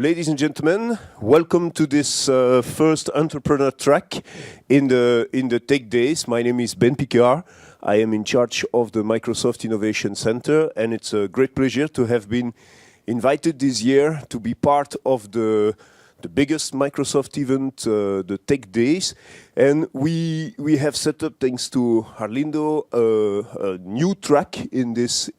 Ladies and gentlemen, welcome to this first entrepreneur track in the TechDays. My name is Ben Picard. I am in charge of the Microsoft Innovation Center, and it's a great pleasure to have been invited this year to be part of the biggest Microsoft event, the TechDays. And we have set up, thanks to Arlindo, a new track in this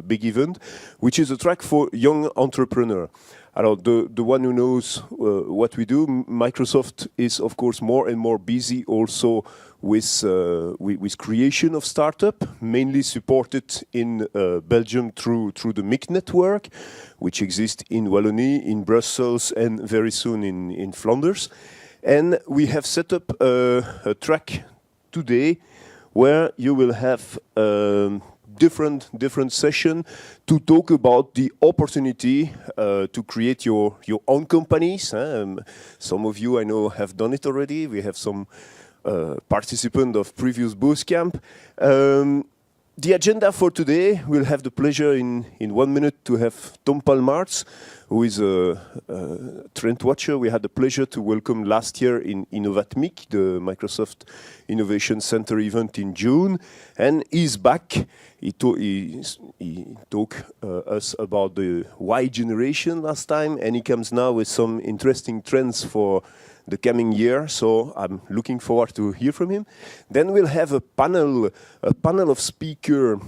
big event, which is a track for young entrepreneur. Alors, the one who knows what we do, Microsoft is of course more and more busy also with creation of startup, mainly supported in Belgium through the MIC network, which exists in Wallonie, in Brussels, and very soon in Flanders. And we have set up a track today where you will have different session to talk about the opportunity to create your own companies. Some of you I know have done it already. We have some participants of previous booth camp. The agenda for today, we'll have the pleasure in 1 minute to have Tom Palmaerts, who is a trend watcher. We had the pleasure to welcome last year in InnovatMIC, the Microsoft Innovation Center event in June, and he's back. He talked us about the Y generation last time, and he comes now with some interesting trends for the coming year, so I'm looking forward to hear from him. Then we'll have a panel of speakers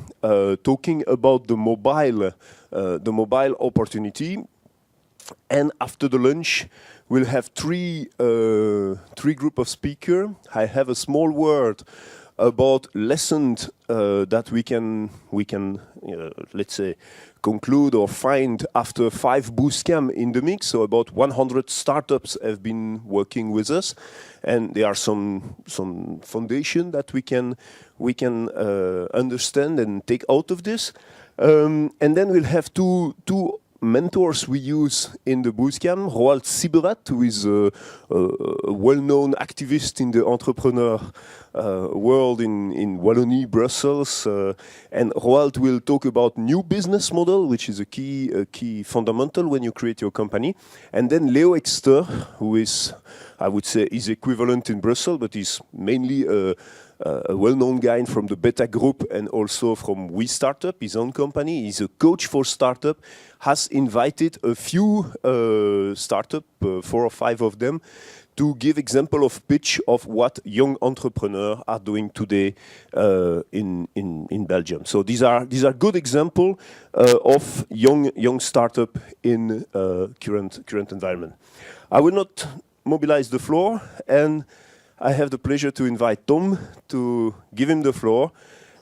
talking about the mobile opportunity. And after the lunch, we'll have three group of speakers. I have a small word about lessons that we can let's say conclude or find after 5 booth camp in the mix. So about 100 startups have been working with us, and there are some foundation that we can understand and take out of this. And then we'll have two mentors we use in the bootcamp. Roald Siberat, who is a well-known activist in the entrepreneur world in Wallonie, Brussels. And Roald will talk about new business model, which is a key fundamental when you create your company. And then Leo Exter, who is, I would say, is equivalent in Brussels, but he's mainly a well-known guy from the Beta Group and also from We Startup, his own company. He's a coach for startup, has invited a few startup, 4 or 5 of them, to give example of pitch of what young entrepreneurs are doing today in Belgium. So these are good example of young startup in current environment. I will not mobilize the floor, and I have the pleasure to invite Tom to give him the floor.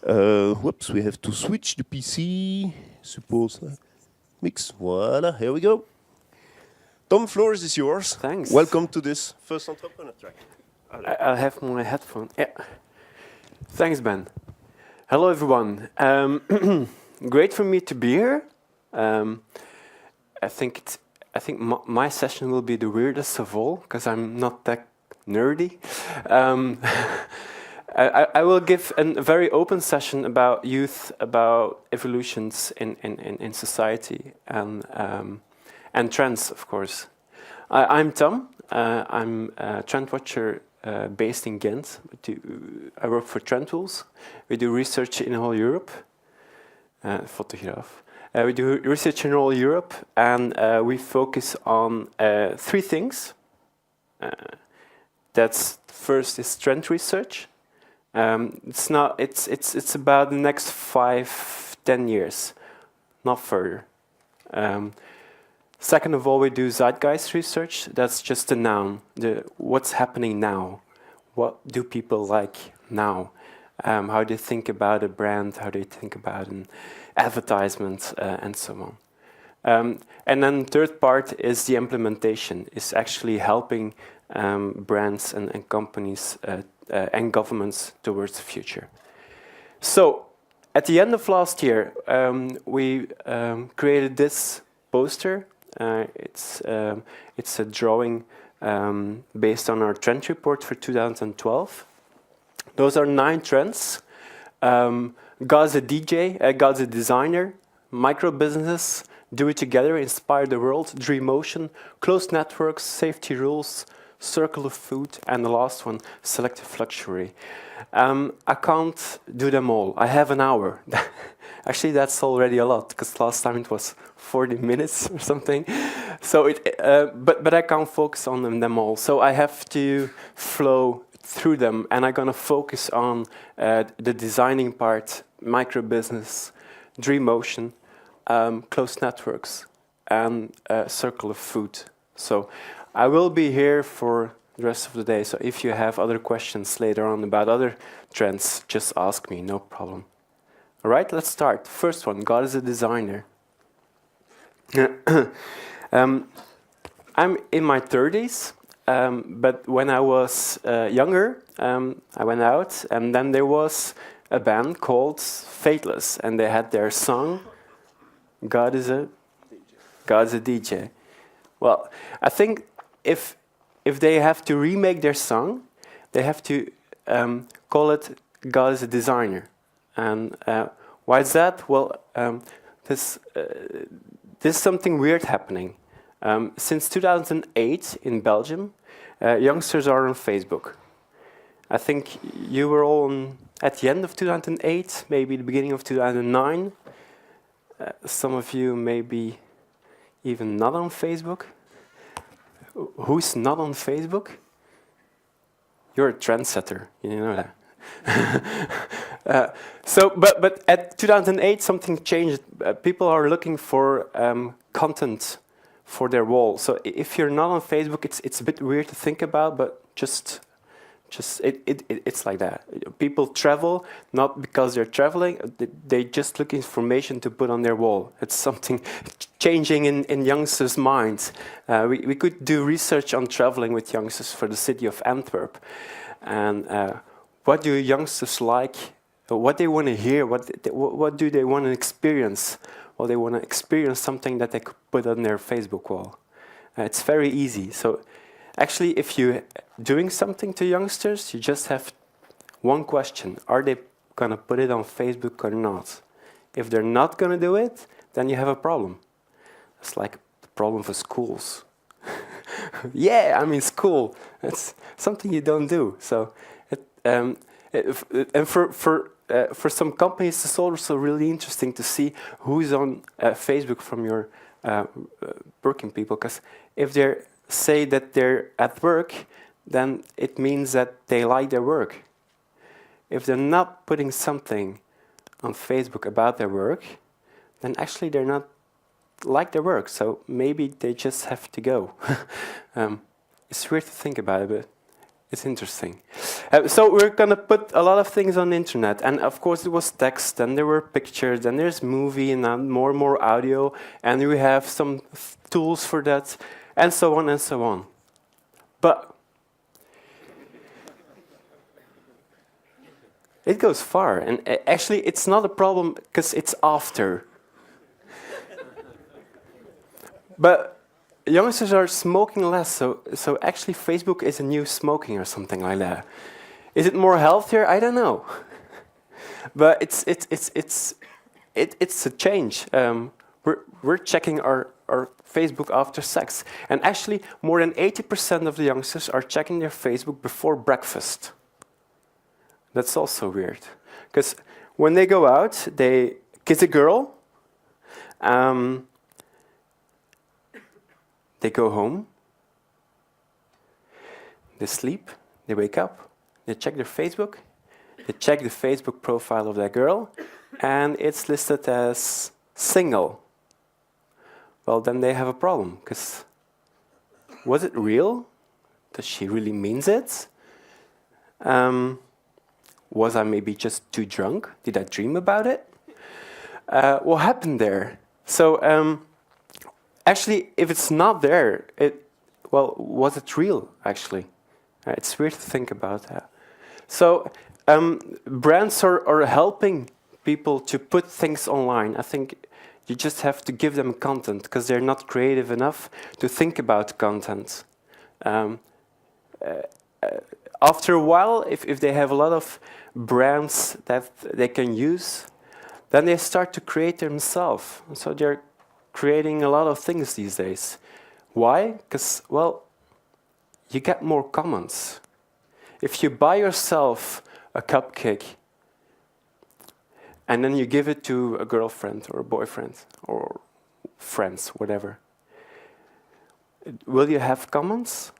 Whoops, we have to switch the PC. Suppose mix. Voila, here we go. Tom, floor is yours. Thanks. Welcome to this first entrepreneur track. I have my headphone. Yeah. Thanks, Ben. Hello, everyone. Great for me to be here. I think my session will be the weirdest of all because I'm not that nerdy. I will give a very open session about youth, about evolutions in society, and trends, of course. I'm Tom. I'm a trend watcher based in Ghent. I work for Trend Tools. We do research in all Europe. Fotograaf. We do research in all Europe, and we focus on 3 things. That's first is trend research. It's about the next 5-10 years, not further. Second of all, we do zeitgeist research. That's just the noun, what's happening now. What do people like now? How do they think about a brand? How do they think about an advertisement, and so on. And then third part is the implementation. Is actually helping brands and companies and governments towards the future. So, at the end of last year, we created this poster. It's a drawing based on our trend report for 2012. Those are 9 trends. God's a DJ, God's a designer, micro business, do it together, inspire the world, dream motion, closed networks, safety rules, circle of food, and the last one, selective luxury. I can't do them all. I have an hour. Actually, that's already a lot, because last time it was 40 minutes or something. So but I can't focus on them all. So I have to flow through them, and I'm gonna focus on the designing part, micro business, dream motion, closed networks, and circle of food. So I will be here for the rest of the day. So if you have other questions later on about other trends, just ask me, no problem. All right, let's start. First one, God is a designer. I'm in my 30s, but when I was younger, I went out, and then there was a band called Fateless, and they had their song, God is a DJ. Well, I think if they have to remake their song, they have to call it God is a designer. And why is that? Well, there's something weird happening. Since 2008 in Belgium, youngsters are on Facebook. I think you were all at the end of 2008, maybe the beginning of 2009. Some of you may be even not on Facebook. Who's not on Facebook? You're a trendsetter, you know that. But at 2008 something changed. People are looking for content for their wall. So if you're not on Facebook, it's a bit weird to think about, but it's like that. People travel not because they're traveling; they just look information to put on their wall. It's something changing in youngsters' minds. We could do research on traveling with youngsters for the city of Antwerp, and what do youngsters like? What they want to hear? What do they want to experience? Well, they want to experience something that they could put on their Facebook wall. It's very easy. So actually, if you're doing something to youngsters, you just have one question. Are they going to put it on Facebook or not? If they're not going to do it, then you have a problem. It's like the problem for schools. Yeah, I'm in school. It's something you don't do. So, and for some companies, it's also really interesting to see who's on Facebook from your working people. Because if they say that they're at work, then it means that they like their work. If they're not putting something on Facebook about their work, then actually they're not like their work. So maybe they just have to go. It's weird to think about it, but it's interesting. So we're going to put a lot of things on the internet. And of course, it was text, and there were pictures, and there's movie, and more and more audio. And we have some tools for that, and so on and so on. But it goes far. And actually, it's not a problem because it's after. But youngsters are smoking less, so actually Facebook is a new smoking or something like that. Is it more healthier? I don't know. But it's a change. We're checking our Facebook after sex, and actually more than 80% of the youngsters are checking their Facebook before breakfast. That's also weird, because when they go out, they kiss a girl. They go home, they sleep, they wake up, they check their Facebook, they check the Facebook profile of that girl, and it's listed as single. Well, then they have a problem, because was it real? Does she really means it? Was I maybe just too drunk? Did I dream about it? What happened there? So, actually, if it's not there, was it real, actually? It's weird to think about that. So, brands are helping people to put things online. I think you just have to give them content, because they're not creative enough to think about content. After a while, if they have a lot of brands that they can use, then they start to create themselves. So they're creating a lot of things these days. Why? Because, well, you get more comments. If you buy yourself a cupcake and then you give it to a girlfriend or a boyfriend or friends, whatever, will you have comments?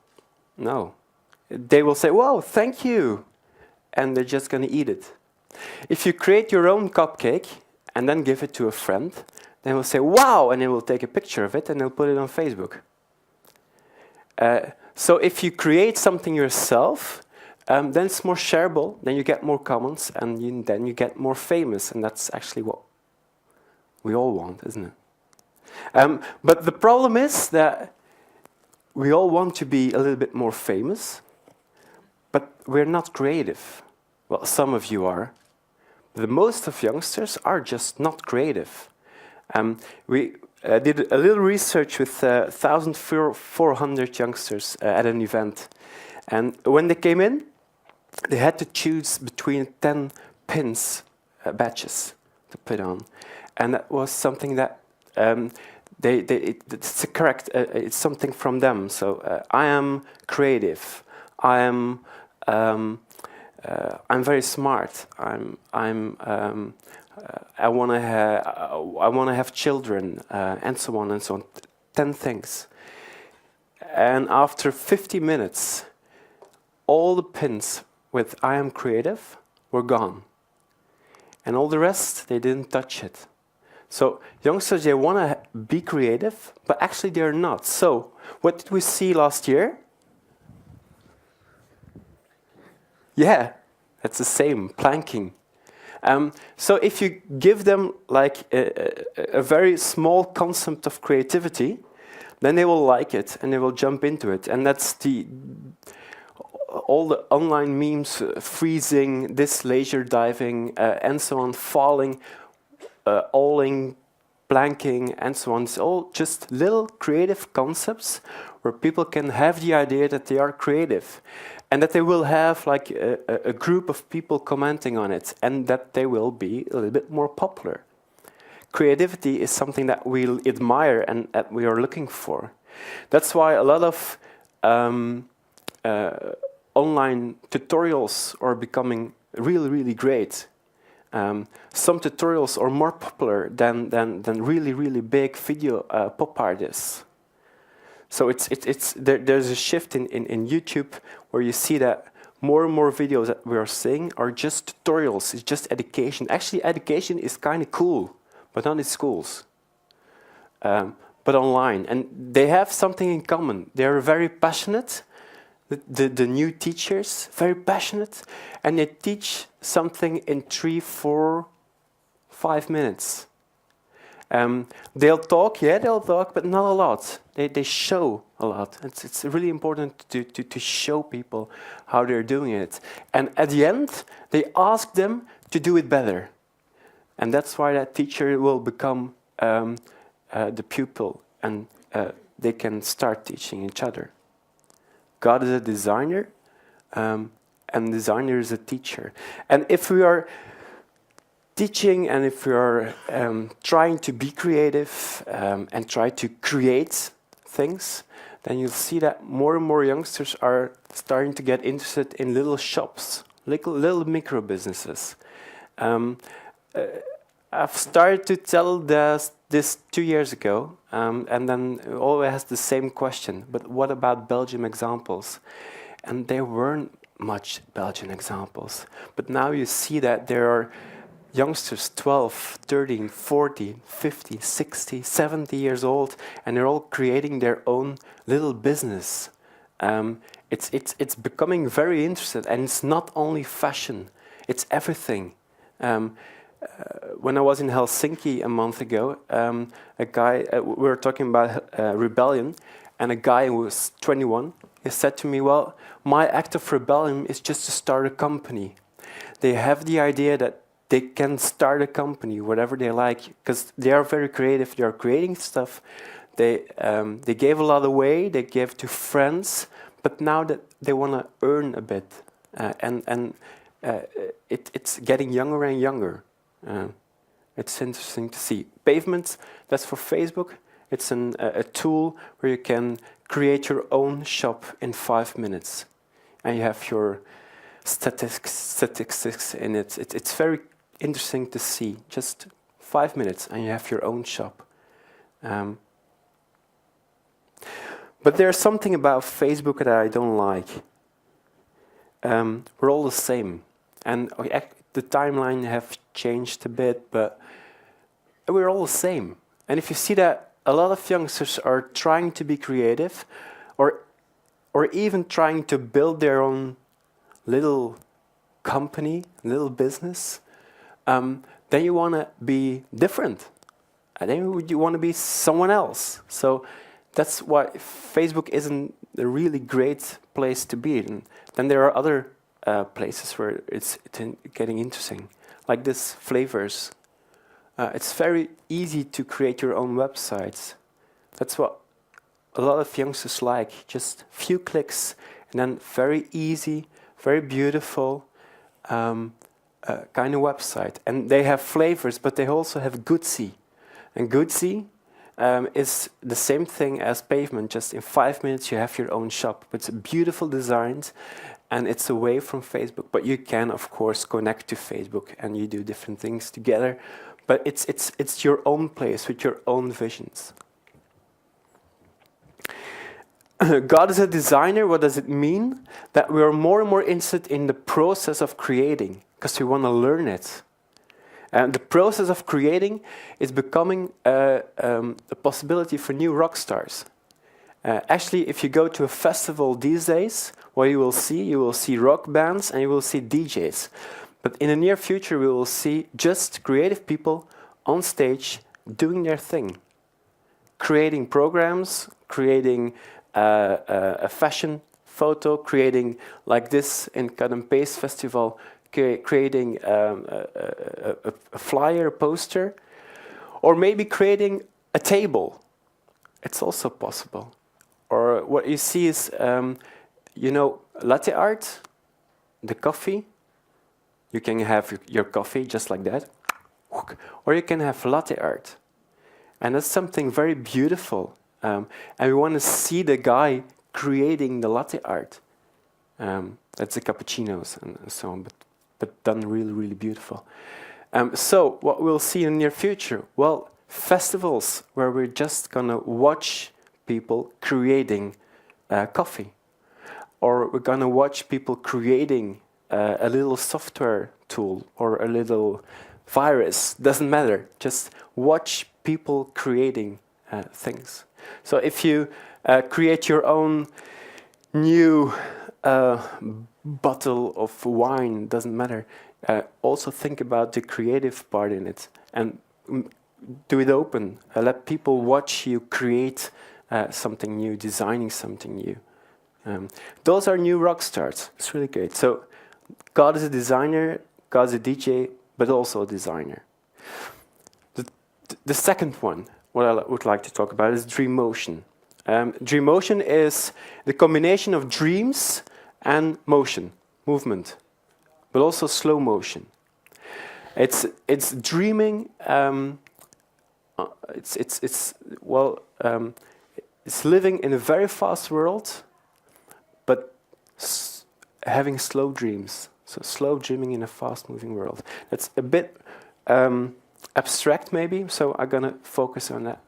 No. They will say, "Wow, thank you," and they're just going to eat it. If you create your own cupcake and then give it to a friend, they will say, "Wow," and they will take a picture of it and they'll put it on Facebook. So if you create something yourself, then it's more shareable, then you get more comments, and then you get more famous, and that's actually what we all want, isn't it? But the problem is that we all want to be a little bit more famous, but we're not creative. Well, some of you are. The most of youngsters are just not creative. We did a little research with 1,400 youngsters at an event. And when they came in, they had to choose between 10 pins, badges to put on. And that was something that it's correct, it's something from them. So I am creative. I'm very smart. I want to have children, and so on and so on. 10 things. And after 50 minutes, all the pins with "I am creative" were gone. And all the rest, they didn't touch it. So youngsters, they want to be creative, but actually they're not. So what did we see last year? Yeah, that's the same, planking. So if you give them like a very small concept of creativity, then they will like it and they will jump into it. And that's all the online memes, freezing, this laser diving, and so on, falling, alling, planking, and so on. It's all just little creative concepts where people can have the idea that they are creative and that they will have like a group of people commenting on it and that they will be a little bit more popular. Creativity is something that we admire and that we are looking for. That's why a lot of online tutorials are becoming really, really great. Some tutorials are more popular than really, really big video pop artists. So there's a shift in YouTube where you see that more and more videos that we are seeing are just tutorials, it's just education. Actually, education is kind of cool, but not in schools, but online. And they have something in common. They're very passionate. The new teachers, very passionate, and they teach something in 3, 4, 5 minutes. They'll talk, but not a lot. They show a lot. It's really important to show people how they're doing it. And at the end, they ask them to do it better. And that's why that teacher will become the pupil, and they can start teaching each other. God is a designer, and designer is a teacher. And if we are teaching and if we are trying to be creative and try to create things, then you'll see that more and more youngsters are starting to get interested in little shops, little micro businesses. I've started to tell this 2 years ago, and then always has the same question, but what about Belgium examples? And there weren't much Belgian examples. But now you see that there are youngsters 12, 13, 14, 50, 60, 70 years old, and they're all creating their own little business. It's becoming very interesting, and it's not only fashion, it's everything. When I was in Helsinki a month ago, a guy, we were talking about rebellion, and a guy who was 21, he said to me, well, my act of rebellion is just to start a company. They have the idea that they can start a company, whatever they like, because they are very creative, they are creating stuff. They gave a lot away, they gave to friends, but now that they want to earn a bit, it's getting younger and younger. It's interesting to see. Pavement, that's for Facebook. It's a tool where you can create your own shop in 5 minutes. And you have your statistics in it. It's very interesting to see. Just 5 minutes and you have your own shop. But there's something about Facebook that I don't like. We're all the same. And the timeline have changed a bit, but we're all the same. And if you see that a lot of youngsters are trying to be creative, or even trying to build their own little company, little business, then you want to be different. And then you want to be someone else. So that's why Facebook isn't a really great place to be. And then there are other places where it's getting interesting, like this flavors. It's very easy to create your own websites. That's what a lot of youngsters like. Just few clicks and then very easy, very beautiful kind of website. And they have flavors, but they also have Goodsy. And Goodsy is the same thing as Pavement. Just in 5 minutes you have your own shop. It's beautiful designs and it's away from Facebook. But you can, of course, connect to Facebook and you do different things together. But it's your own place with your own visions. God is a designer. What does it mean? That we are more and more interested in the process of creating because we want to learn it. And the process of creating is becoming a possibility for new rock stars. Actually, if you go to a festival these days, what you will see rock bands and you will see DJs. But in the near future, we will see just creative people on stage doing their thing. Creating programs, creating a fashion photo, creating like this in Cut and Paste Festival, creating a flyer, a poster, or maybe creating a table. It's also possible. Or what you see is, latte art, the coffee. You can have your coffee just like that. Or you can have latte art. And that's something very beautiful. And we want to see the guy creating the latte art. That's the cappuccinos and so on, but done really, really beautiful. So what we'll see in the near future? Well, festivals where we're just going to watch people creating coffee. Or we're going to watch people creating a little software tool or a little virus. Doesn't matter. Just watch people creating things. So if you create your own new bottle of wine, doesn't matter. Also think about the creative part in it and do it open. Let people watch you create something new, designing something new. Those are new rock stars. It's really great. So God is a designer, God is a DJ, but also a designer. The second one, what I would like to talk about is dream motion. Dream motion is the combination of dreams and motion, movement, but also slow motion. It's dreaming. It's living in a very fast world, but having slow dreams. So slow dreaming in a fast-moving world. That's a bit abstract, maybe. So I'm gonna focus on that.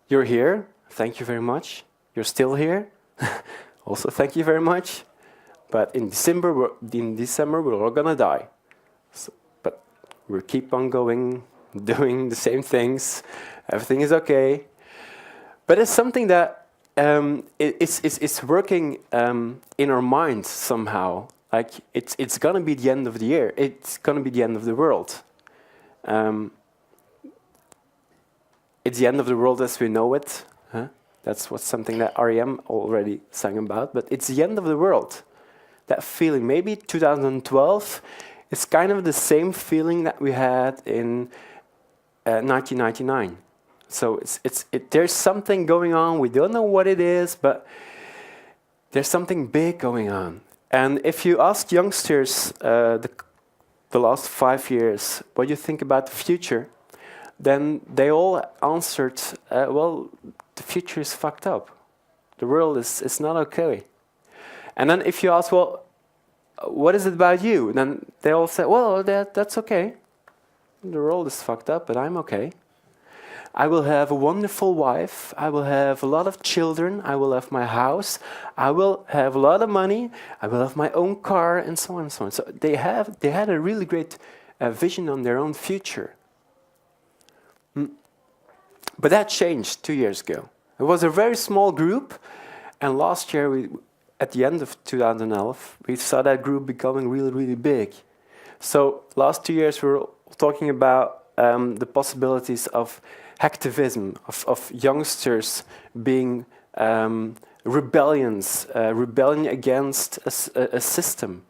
You're here. Thank you very much. You're still here. Also, thank you very much. But in December, we're all gonna die. So, but we keep on going, doing the same things. Everything is okay. But it's something that it's working in our minds somehow. Like it's gonna be the end of the year. It's gonna be the end of the world. It's the end of the world as we know it. Huh? That's something that R.E.M. already sang about. But it's the end of the world. That feeling, maybe 2012, it's kind of the same feeling that we had in 1999. So there's something going on. We don't know what it is, but there's something big going on. And if you ask youngsters the last 5 years, what do you think about the future? Then they all answered, well, the future is fucked up. The world is not okay. And then if you ask, well, what is it about you? Then they all say, well, that's okay. The world is fucked up, but I'm okay. I will have a wonderful wife. I will have a lot of children. I will have my house. I will have a lot of money. I will have my own car, and so on and so on. So they had a really great vision on their own future. But that changed 2 years ago. It was a very small group, and last year, at the end of 2011, we saw that group becoming really, really big. So last 2 years, we were talking about the possibilities of hacktivism, of youngsters being rebellion against a system.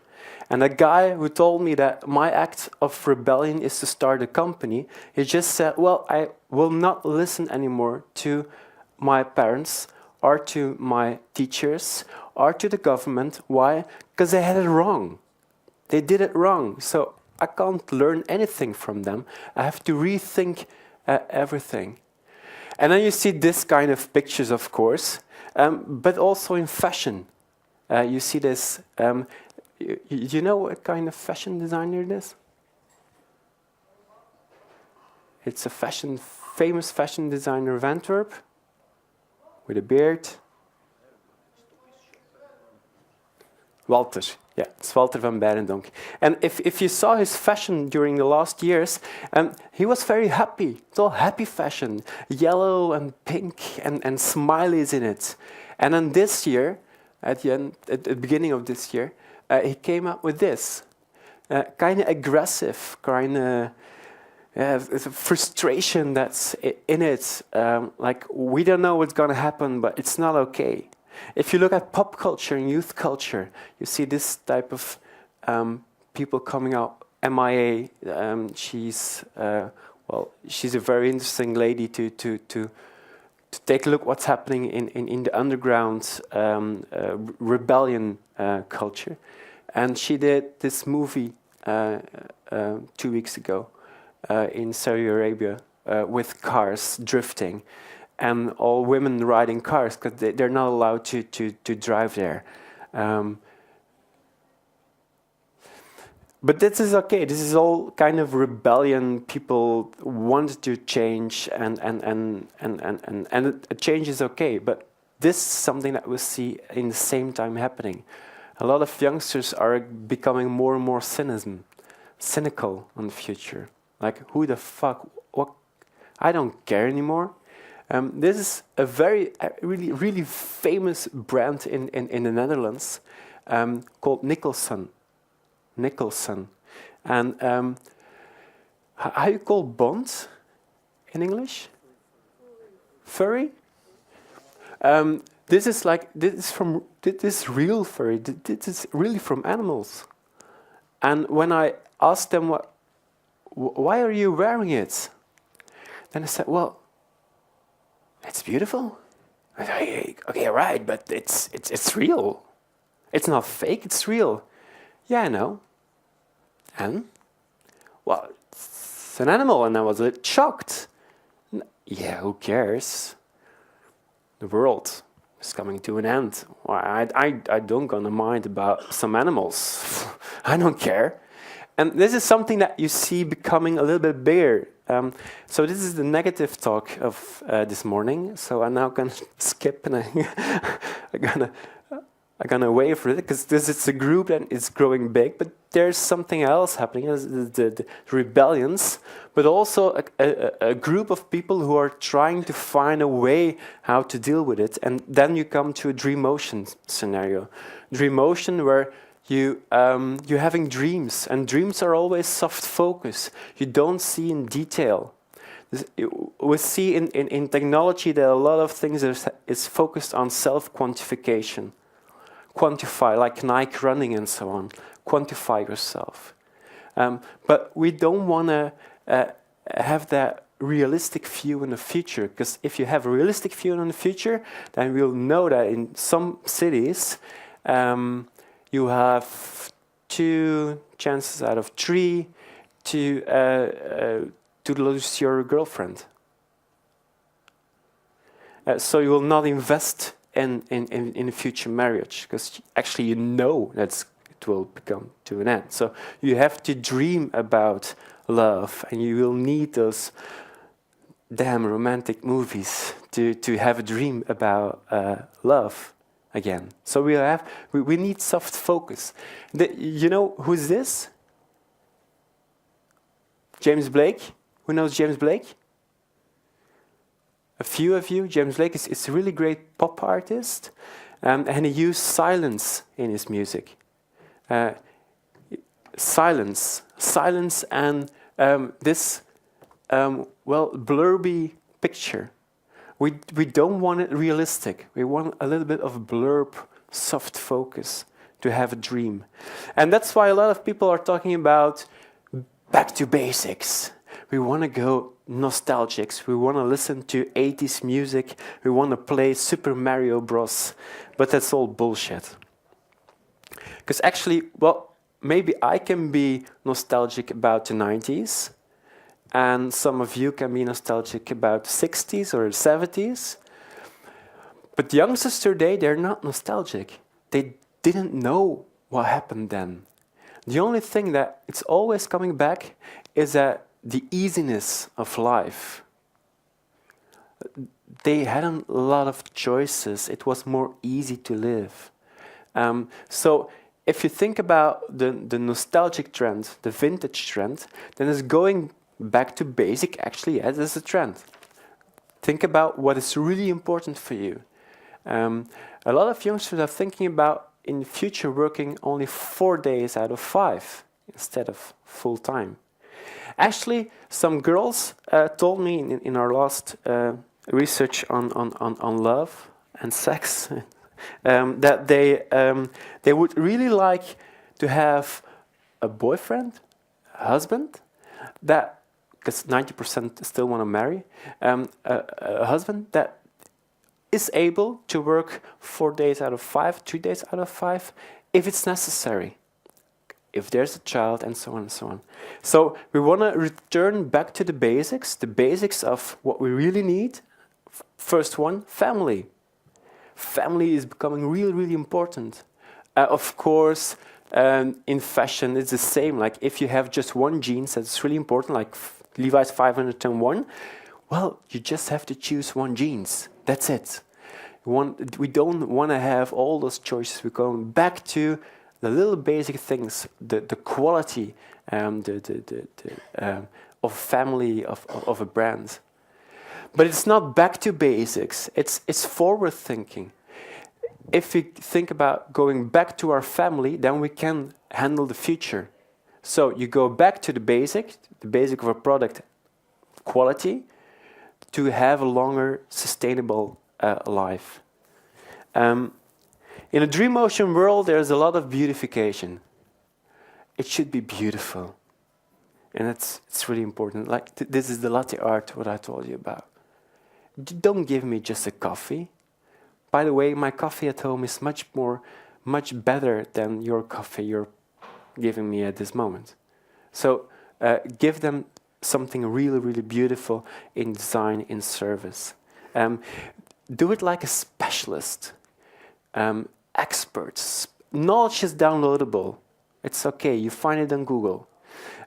And a guy who told me that my act of rebellion is to start a company, he just said, well, I will not listen anymore to my parents or to my teachers or to the government. Why? Because they had it wrong. They did it wrong. So I can't learn anything from them. I have to rethink everything. And then you see this kind of pictures, of course, but also in fashion. You see this. You know what kind of fashion designer it is? It's a famous fashion designer of Antwerp, with a beard. Walter, yeah, it's Walter van Beirendonck. And if you saw his fashion during the last years, he was very happy. It's all happy fashion, yellow and pink and smileys in it. And then this year, at the beginning of this year, he came up with this, kind of aggressive, kind of frustration that's in it. Like, we don't know what's going to happen, but it's not okay. If you look at pop culture and youth culture, you see this type of people coming out. MIA, she's a very interesting lady to take a look what's happening in the underground rebellion culture. And she did this movie 2 weeks ago in Saudi Arabia with cars drifting and all women riding cars because they're not allowed to drive there. But this is okay. This is all kind of rebellion. People want to change, and a change is okay. But this is something that we see in the same time happening. A lot of youngsters are becoming more and more cynical on the future. Like, who the fuck? What? I don't care anymore. This is a really, really famous brand in the Netherlands called Nicholson. And how you call Bond in English? Furry? This is real furry. This is really from animals. And when I asked them why are you wearing it? Then I said, well, it's beautiful. I said, okay, right, but it's real. It's not fake, it's real. Yeah, I know. And? Well, it's an animal, and I was a bit shocked. Yeah, who cares? The world is coming to an end. Well, I don't gonna mind about some animals. I don't care. And this is something that you see becoming a little bit bigger. So this is the negative talk of this morning. So I'm now gonna skip and I'm gonna wait for it because this is a group that is growing big. But there's something else happening, the rebellions, but also a group of people who are trying to find a way how to deal with it. And then you come to a dream motion scenario, dream motion where you're having dreams, and dreams are always soft focus. You don't see in detail. We see in technology that a lot of things is focused on self-quantification. Quantify, like Nike running and so on. Quantify yourself. But we don't want to have that realistic view in the future, because if you have a realistic view in the future, then we'll know that in some cities, you have 2 chances out of 3 to lose your girlfriend. So you will not invest in a future marriage because actually you know that it will become to an end. So you have to dream about love, and you will need those damn romantic movies to have a dream about love again. So we need soft focus. You know who's this? James Blake. Who knows James Blake? A few of you. James Blake is a really great pop artist, and he used silence in his music. Silence, and this blurby picture. We don't want it realistic. We want a little bit of blurb, soft focus to have a dream, and that's why a lot of people are talking about back to basics. We want to go nostalgics. We want to listen to 80s music. We want to play Super Mario Bros. But that's all bullshit. Because actually, well, maybe I can be nostalgic about the 90s, and some of you can be nostalgic about the 60s or the 70s. But the youngsters today, they're not nostalgic. They didn't know what happened then. The only thing that it's always coming back is that the easiness of life. They had a lot of choices. It was more easy to live. So if you think about the nostalgic trend, the vintage trend, then it's going back to basic actually as a trend. Think about what is really important for you. A lot of youngsters are thinking about in the future working only 4 days out of 5 instead of full time. Actually, some girls told me in our last research on love and sex that they would really like to have a boyfriend, a husband, that because 90% still want to marry, a husband that is able to work 4 days out of 5, 3 days out of 5, if it's necessary. If there's a child, and so on and so on. So we want to return back to the basics of what we really need. First one, family. Family is becoming really, really important. Of course, in fashion, it's the same. Like if you have just one jeans, that's really important, like Levi's 501, well, you just have to choose one jeans. That's it. We don't want to have all those choices. We're going back to the little basic things, the quality of family, of a brand. But it's not back to basics, it's forward thinking. If we think about going back to our family, then we can handle the future. So you go back to the basic of a product, quality, to have a longer sustainable life. In a Dream Ocean world, there's a lot of beautification. It should be beautiful. And it's really important. Like this is the latte art, what I told you about. Don't give me just a coffee. By the way, my coffee at home is much better than your coffee you're giving me at this moment. So give them something really, really beautiful in design, in service. Do it like a specialist. Experts. Knowledge is downloadable. It's okay. You find it on Google.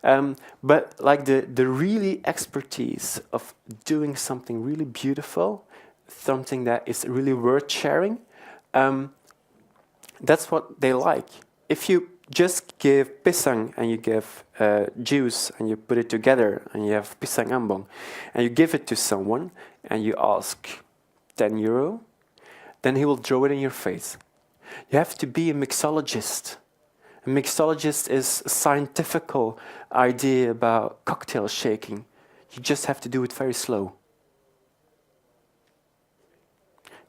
But like the really expertise of doing something really beautiful, something that is really worth sharing, that's what they like. If you just give pisang and you give juice and you put it together and you have pisang ambong and you give it to someone and you ask 10 euro, then he will throw it in your face. You have to be a mixologist. A mixologist is a scientific idea about cocktail shaking. You just have to do it very slow.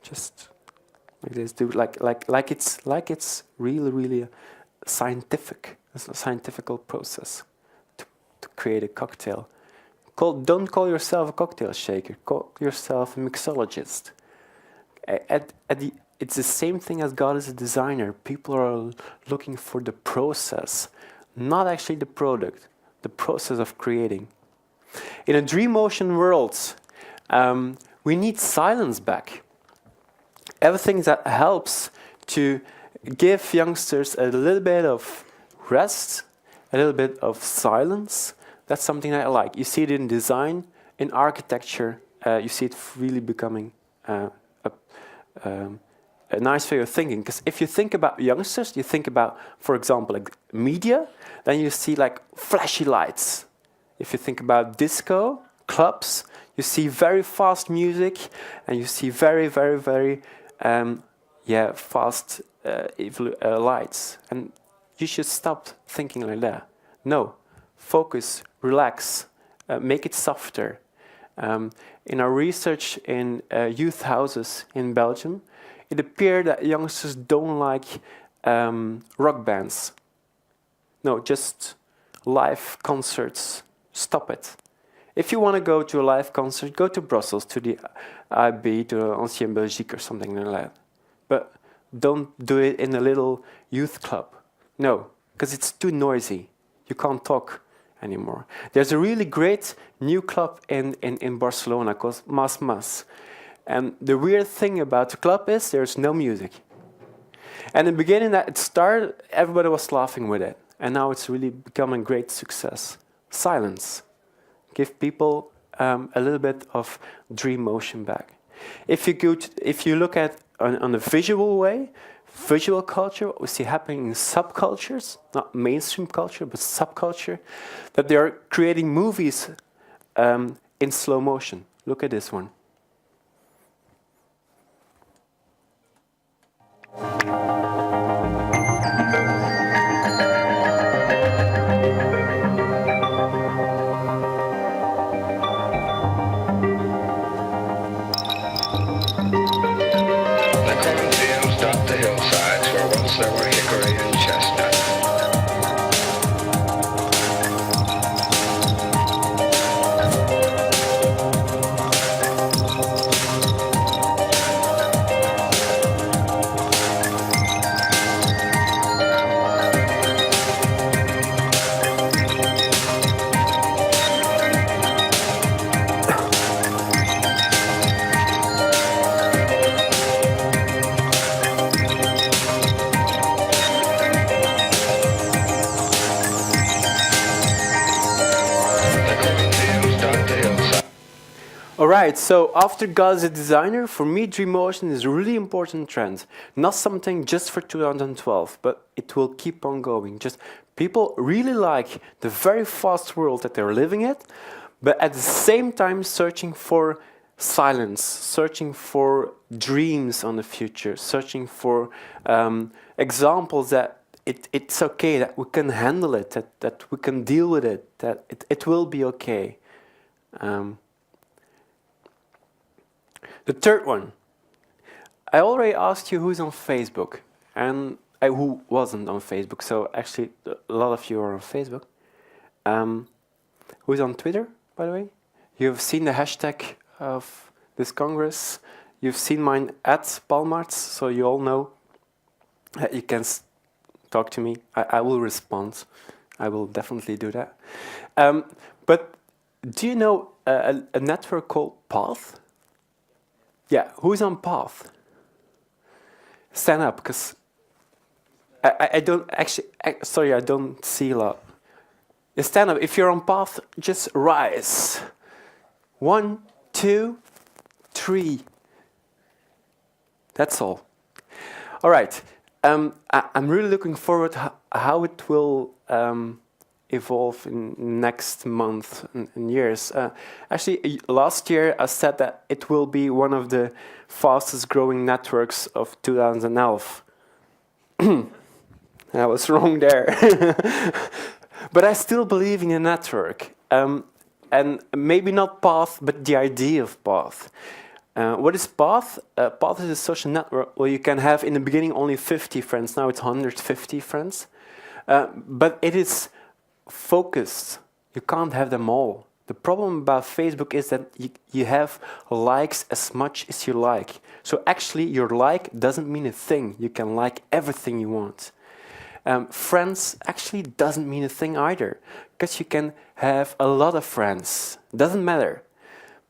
Just like this, do it like it's really scientific. It's a scientific process to create a cocktail. Don't call yourself a cocktail shaker. Call yourself a mixologist. It's the same thing as God is a designer. People are looking for the process, not actually the product, the process of creating. In a dream motion world, we need silence back. Everything that helps to give youngsters a little bit of rest, a little bit of silence, that's something I like. You see it in design, in architecture, you see it really becoming a nice way of thinking. Because if you think about youngsters, you think about, for example, like media, then you see like flashy lights. If you think about disco, clubs, you see very fast music, and you see very, very, very fast lights. And you should stop thinking like that. No, focus, relax, make it softer. In our research in youth houses in Belgium, it appeared that youngsters don't like rock bands. No, just live concerts. Stop it. If you want to go to a live concert, go to Brussels, to the IB, to Ancienne Belgique or something like that. But don't do it in a little youth club. No, because it's too noisy. You can't talk anymore. There's a really great new club in Barcelona called Mas Mas. And the weird thing about the club is there's no music. And in the beginning that it started, everybody was laughing with it. And now it's really become a great success. Silence. Give people a little bit of dream motion back. If you look at on a visual way, visual culture, what we see happening in subcultures, not mainstream culture, but subculture, that they are creating movies in slow motion. Look at this one. There were hickory and chestnut. Alright, so after God as a designer, for me dream motion is a really important trend. Not something just for 2012, but it will keep on going. Just people really like the very fast world that they're living in, but at the same time searching for silence, searching for dreams on the future, searching for examples that it's okay, that we can handle it, that we can deal with it, that it will be okay. The third one. I already asked you who's on Facebook and who wasn't on Facebook. So actually, a lot of you are on Facebook. Who's on Twitter, by the way? You've seen the hashtag of this Congress. You've seen mine at Palmarts, so you all know that you can talk to me. I will respond. I will definitely do that. But do you know a network called Path? Yeah, who's on Path? Stand up, because I don't actually, sorry, I don't see a lot. Yeah, stand up. If you're on Path, just rise. 1, 2, 3. That's all. All right. I'm really looking forward how it will evolve in next month and years. Actually, last year I said that it will be one of the fastest growing networks of 2011. I was wrong there. But I still believe in a network. And maybe not Path, but the idea of Path. What is Path? Path is a social network where you can have in the beginning only 50 friends. Now it's 150 friends. But it is focused. You can't have them all. The problem about Facebook is that you have likes as much as you like. So actually your like doesn't mean a thing. You can like everything you want. Friends actually doesn't mean a thing either, because you can have a lot of friends. Doesn't matter.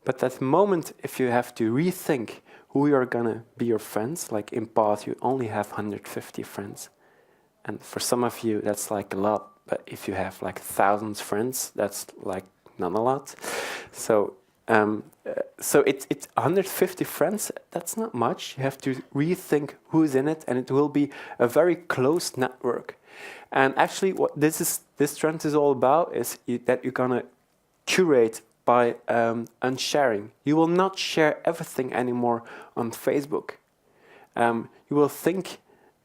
But at the moment, if you have to rethink who you're gonna be your friends, like in Path, you only have 150 friends. And for some of you, that's like a lot. But if you have like thousands of friends, that's like not a lot. So it's 150 friends. That's not much. You have to rethink who's in it, and it will be a very close network. And actually, what this trend is all about is that you're gonna curate by unsharing. You will not share everything anymore on Facebook. You will think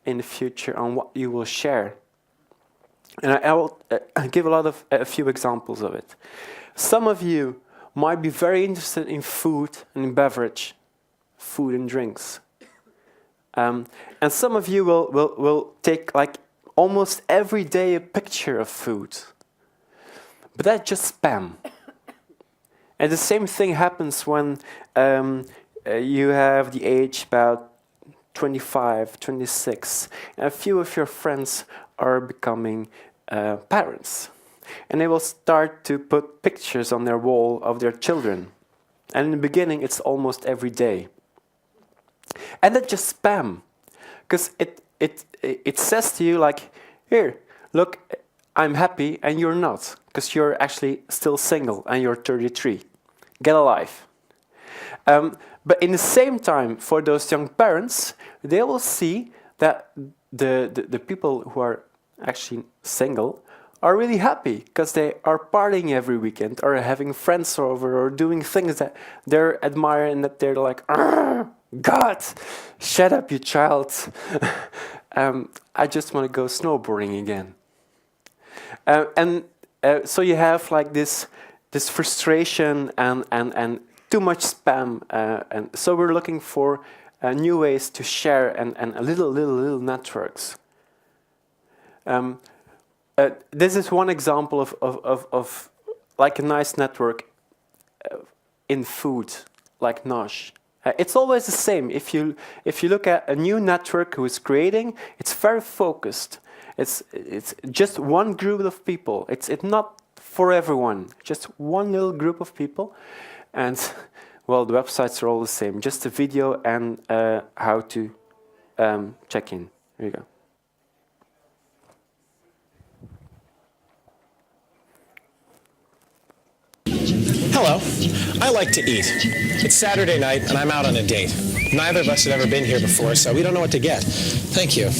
in the future on what you will share. And I will give a few examples of it. Some of you might be very interested in food and beverage, food and drinks. And some of you will take like almost every day a picture of food. But that's just spam. And the same thing happens when you have the age about 25, 26. And a few of your friends are becoming parents. And they will start to put pictures on their wall of their children. And in the beginning, it's almost every day. And that's just spam. Because it says to you like, here, look, I'm happy and you're not. Because you're actually still single and you're 33. Get a life. But in the same time, for those young parents, they will see that the people who are actually single are really happy because they are partying every weekend or having friends over or doing things that they're admiring and that they're like, God, shut up, you child. I just want to go snowboarding again. So you have like this frustration and too much spam, and so we're looking for new ways to share and little networks. This is one example of like a nice network in food, like Nosh. It's always the same. If you look at a new network who is creating, it's very focused. It's just one group of people. It's not for everyone. Just one little group of people, and well, the websites are all the same. Just a video and how to check in. There you go. Hello. I like to eat. It's Saturday night, and I'm out on a date. Neither of us had ever been here before, so we don't know what to get. Thank you.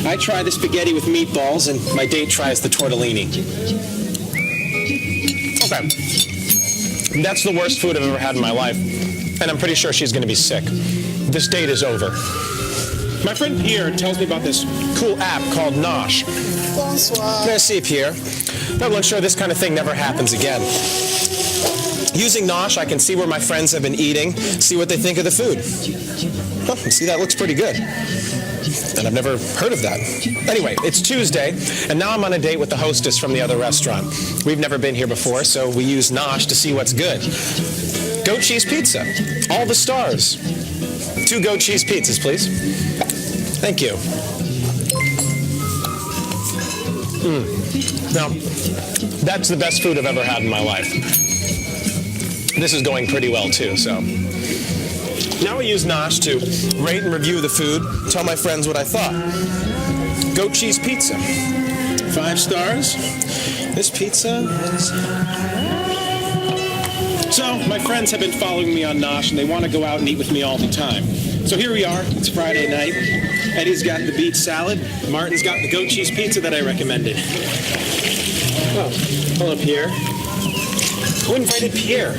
I try the spaghetti with meatballs, and my date tries the tortellini. Okay. That's the worst food I've ever had in my life, and I'm pretty sure she's going to be sick. This date is over. My friend Pierre tells me about this cool app called Nosh. Bonsoir. Merci, Pierre. But we'll ensure this kind of thing never happens again. Using Nosh, I can see where my friends have been eating, see what they think of the food. Oh, see, that looks pretty good. And I've never heard of that. Anyway, it's Tuesday, and now I'm on a date with the hostess from the other restaurant. We've never been here before, so we use Nosh to see what's good. Goat cheese pizza. All the stars. 2 goat cheese pizzas, please. Thank you. Now, that's the best food I've ever had in my life. This is going pretty well, too, so. Now we use Nosh to rate and review the food, tell my friends what I thought. Goat cheese pizza. 5 stars. This pizza is... So, my friends have been following me on Nosh, and they want to go out and eat with me all the time. So here we are. It's Friday night. Eddie's got the beet salad. Martin's got the goat cheese pizza that I recommended. Oh, hello, Pierre. Who invited Pierre?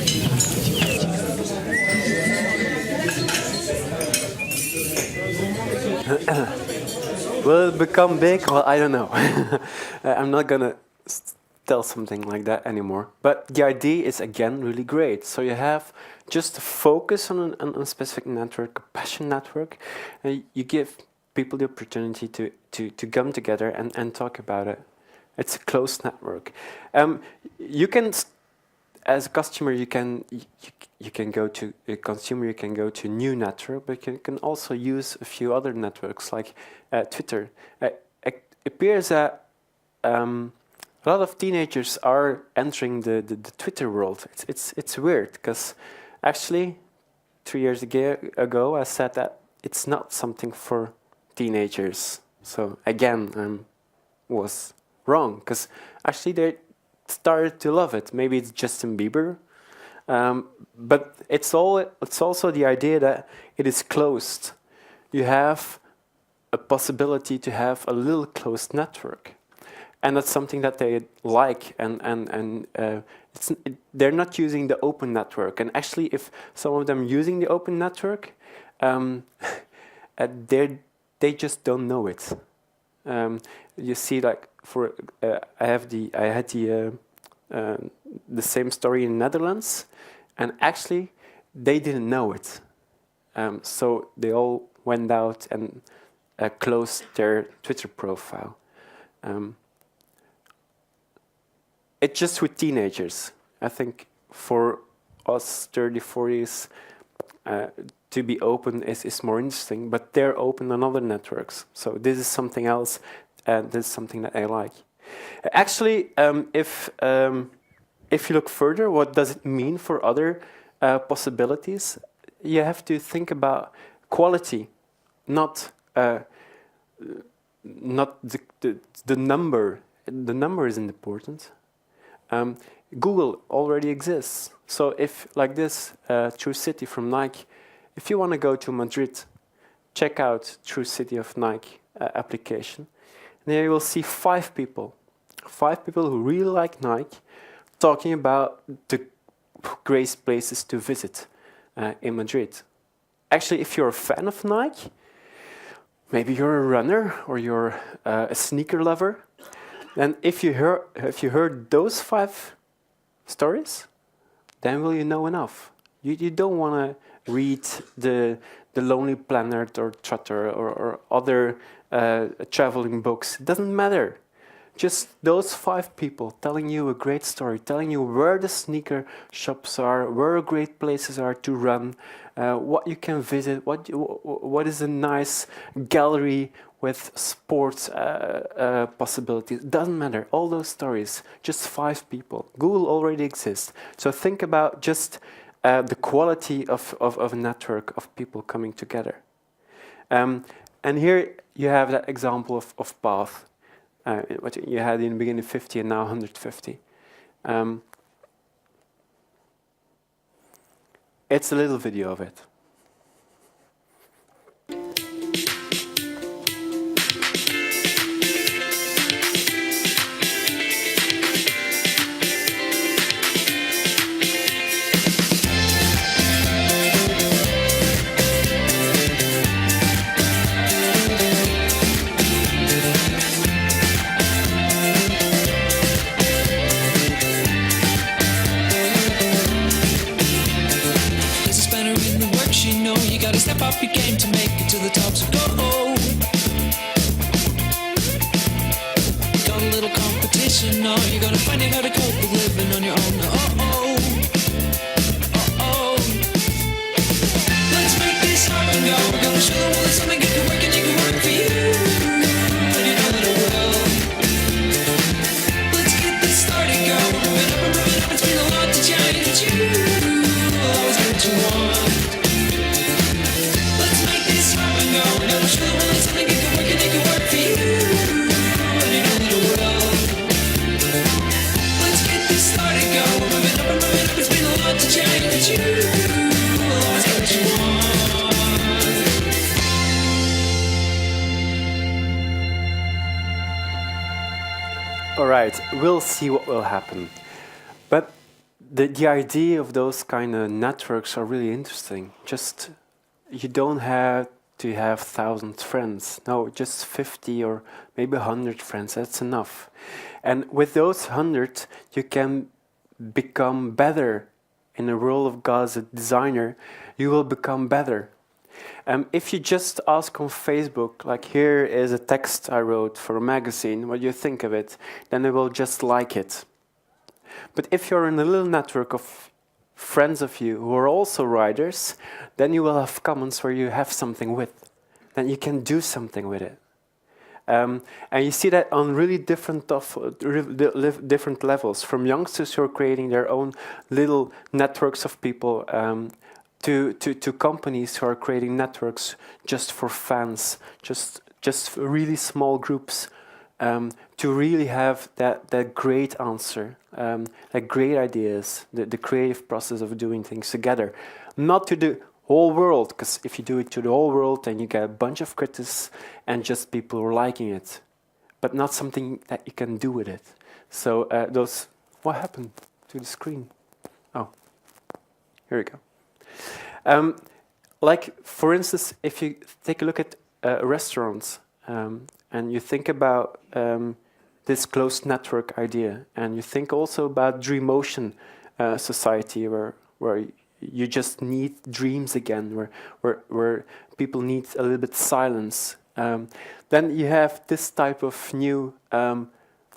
Will it become big? Well, I don't know. I'm not gonna tell something like that anymore. But the idea is, again, really great. So you have just focus on a specific network, a passion network, and you give people the opportunity to come together and talk about it. It's a closed network. You can, as a customer, you can go to a consumer. You can go to a new network, but you can also use a few other networks like Twitter. it appears that a lot of teenagers are entering the Twitter world. It's weird because actually 3 years ago I said that it's not something for teenagers. So again, I was wrong because actually they started to love it. Maybe it's Justin Bieber, but it's also the idea that it is closed. You have a possibility to have a little closed network. And that's something that they like, and they're not using the open network. And actually, if some of them using the open network, they just don't know it. You see, like I had the same story in the Netherlands, and actually, they didn't know it. So they all went out and closed their Twitter profile. It's just with teenagers. I think for us 30, 40s, to be open is more interesting, but they're open on other networks. So this is something else, and this is something that I like. Actually, if you look further, what does it mean for other possibilities? You have to think about quality, not the number. The number isn't important. Google already exists. So if, like this, True City from Nike, if you want to go to Madrid, check out True City of Nike application. And there you will see 5 people who really like Nike, talking about the great places to visit in Madrid. Actually, if you're a fan of Nike, maybe you're a runner or you're a sneaker lover, then if you heard those 5 stories, then will you know enough? You don't want to read the Lonely Planet or Trotter or other traveling books. It doesn't matter. Just those 5 people telling you a great story, telling you where the sneaker shops are, where great places are to run, what you can visit, what is a nice gallery with sports possibilities. Doesn't matter. All those stories, just 5 people. Google already exists. So think about just the quality of a network of people coming together. And here you have that example of Path. What you had in the beginning 50 and now 150. It's a little video of it. Step up your game to make it to the top, so go. Got a little competition, no, you're gonna find it hard to cope with living on your own. Let's make this happen, go. We're gonna show the world something you can work and you can work for you. And you know that it will. Let's get this started, go. Moving up, it's been a lot to change. You always get what you want. All right, we'll see what will happen. But the idea of those kind of networks are really interesting. Just, you don't have to have 1,000 friends. No, just 50 or maybe 100 friends, that's enough. And with those 100, you can become better. In the role of God as a designer, you will become better. If you just ask on Facebook, like here is a text I wrote for a magazine, what do you think of it? Then they will just like it. But if you're in a little network of friends of you who are also writers, then you will have comments where you have something with. Then you can do something with it. And you see that on really different levels, from youngsters who are creating their own little networks of people, to companies who are creating networks just for fans, just really small groups, to really have that great answer, like great ideas, the creative process of doing things together, not to the whole world, because if you do it to the whole world, then you get a bunch of critics and just people who are liking it, but not something that you can do with it. So what happened to the screen? Oh, here we go. Like, for instance, if you take a look at restaurants, and you think about this closed network idea, and you think also about Dreamotion society, where you just need dreams again, where people need a little bit silence. Then you have this type of new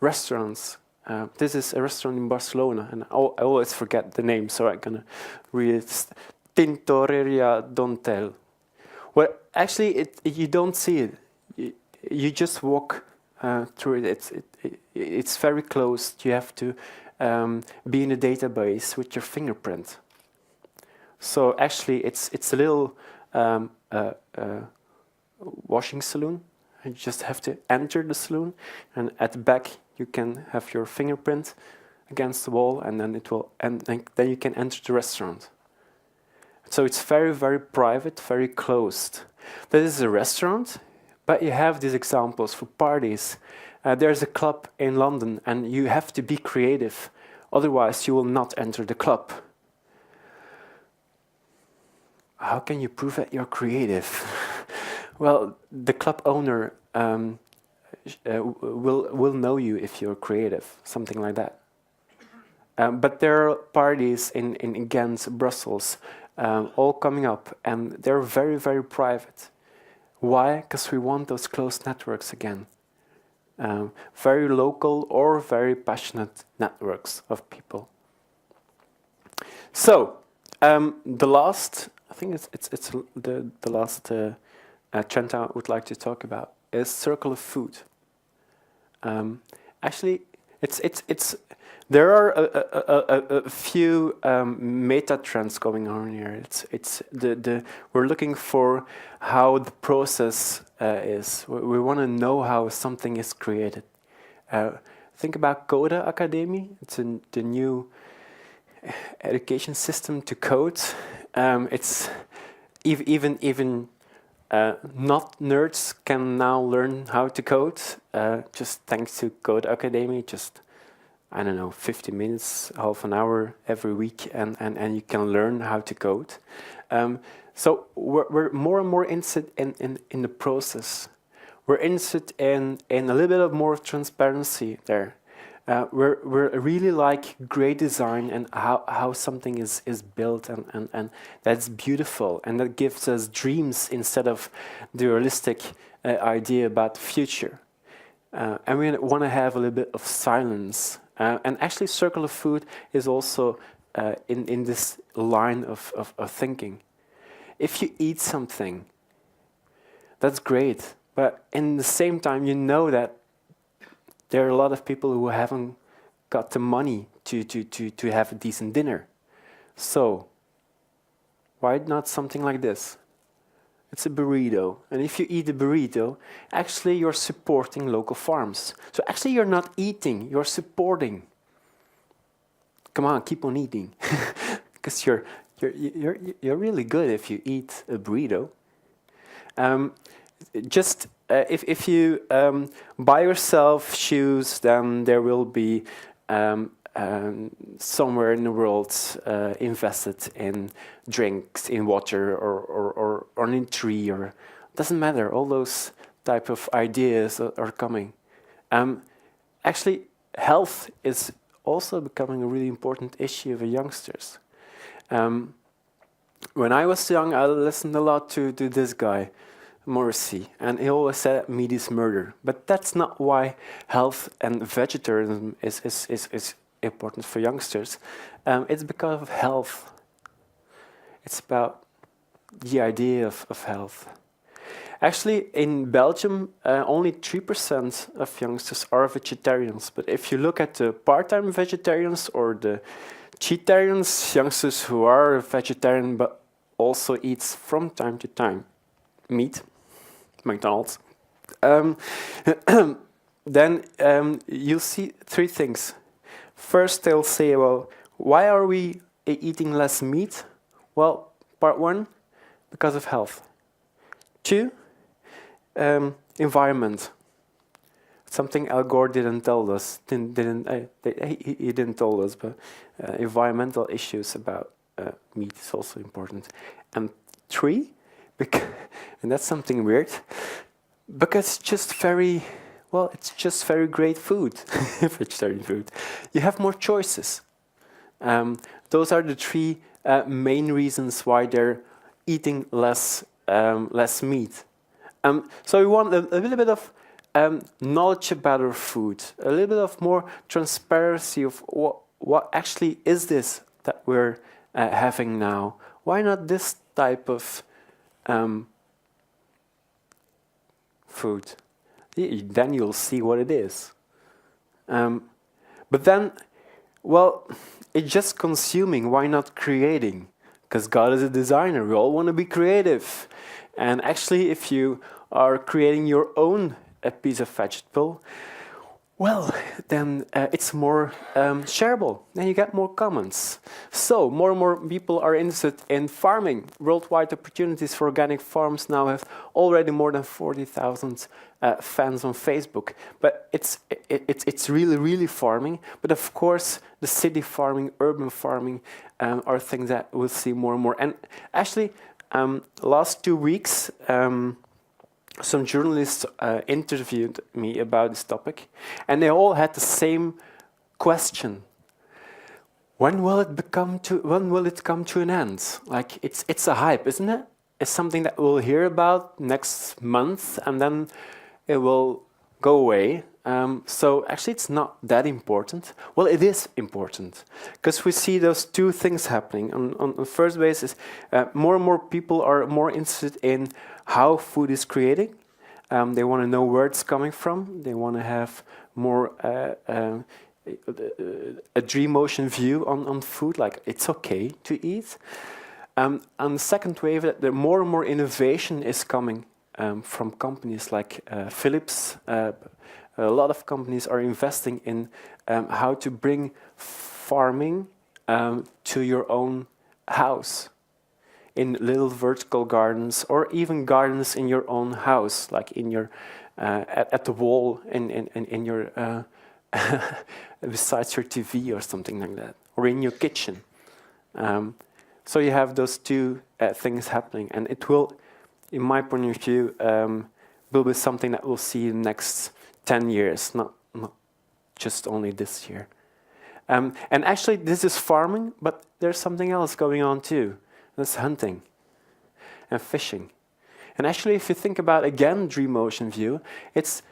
restaurants. This is a restaurant in Barcelona, and I always forget the name, so I'm gonna read it. Tintoreria Dontel. Well, actually, you don't see it. You just walk through it. It's very closed. You have to be in a database with your fingerprint. So actually, it's a little washing saloon. You just have to enter the saloon, and at the back you can have your fingerprint against the wall, and then then you can enter the restaurant. So it's very, very private, very closed. This is a restaurant, but you have these examples for parties. There's a club in London, and you have to be creative, otherwise you will not enter the club. How can you prove that you're creative? Well, the club owner will know you if you're creative, something like that. But there are parties in Ghent, Brussels, all coming up, and they're very, very private. Why? Because we want those close networks again. Very local or very passionate networks of people. So, the last, I think it's the last trend I would like to talk about is circular food. Actually, there are a few meta trends going on here. We're looking for how the process is. We want to know how something is created. Think about Coda Academy. It's the new education system to code. It's even not nerds can now learn how to code, just thanks to Code Academy. Just, I don't know, 50 minutes, half an hour every week, and you can learn how to code. So we're more and more interested in the process. We're interested in a little bit of more transparency there. We're really like great design and how something is built, and that's beautiful, and that gives us dreams instead of the realistic idea about the future. And we want to have a little bit of silence. And actually circular food is also in this line of thinking. If you eat something, that's great, but in the same time you know that there are a lot of people who haven't got the money to have a decent dinner. So, why not something like this? It's a burrito. And if you eat a burrito, actually you're supporting local farms. So actually you're not eating, you're supporting. Come on, keep on eating. Because you're really good if you eat a burrito. If you buy yourself shoes, then there will be somewhere in the world invested in drinks, in water, or in tree, or doesn't matter. All those type of ideas are coming. Actually, health is also becoming a really important issue for youngsters. When I was young, I listened a lot to this guy, Morrissey, and he always said meat is murder. But that's not why health and vegetarianism is important for youngsters. It's because of health. It's about the idea of health. Actually, in Belgium, only 3% of youngsters are vegetarians. But if you look at the part-time vegetarians or the cheatarians, youngsters who are vegetarian but also eats from time to time meat, McDonald's, then you'll see three things. First, they'll say, well, why are we eating less meat? Well, part one, because of health. Two, environment. Something Al Gore didn't tell us. He didn't tell us, but environmental issues about meat is also important. And three, and that's something weird, because it's just very great food, vegetarian food. You have more choices. Those are the three main reasons why they're eating less meat. So we want a little bit of knowledge about our food, a little bit of more transparency of what actually is this that we're having now. Why not this type of food? Then you'll see what it is. But then, well, it's just consuming. Why not creating? Because God is a designer. We all want to be creative. And actually, if you are creating your own piece of vegetable, well, then it's more shareable. Then you get more comments. So more and more people are interested in farming. Worldwide opportunities for organic farms now have already more than 40,000 fans on Facebook. But it's really farming. But of course, the city farming, urban farming are things that we'll see more and more. And actually, last 2 weeks, some journalists interviewed me about this topic, and they all had the same question: when will it come to an end? Like it's a hype, isn't it? It's something that we'll hear about next month, and then it will go away. So actually, it's not that important. Well, it is important because we see those two things happening. On the first basis, more and more people are more interested in how food is created. They want to know where it's coming from. They want to have more a dream motion view on food, like it's okay to eat. And the second wave, that the more and more innovation is coming from companies like Philips. A lot of companies are investing in how to bring farming to your own house, in little vertical gardens, or even gardens in your own house, like in your at the wall in your besides your TV or something like that, or in your kitchen. So you have those two things happening, and it will, in my point of view, will be something that we'll see in the next 10 years, not just only this year. And actually, this is farming, but there's something else going on too. That's hunting and fishing. And actually, if you think about, again, dream motion view, it's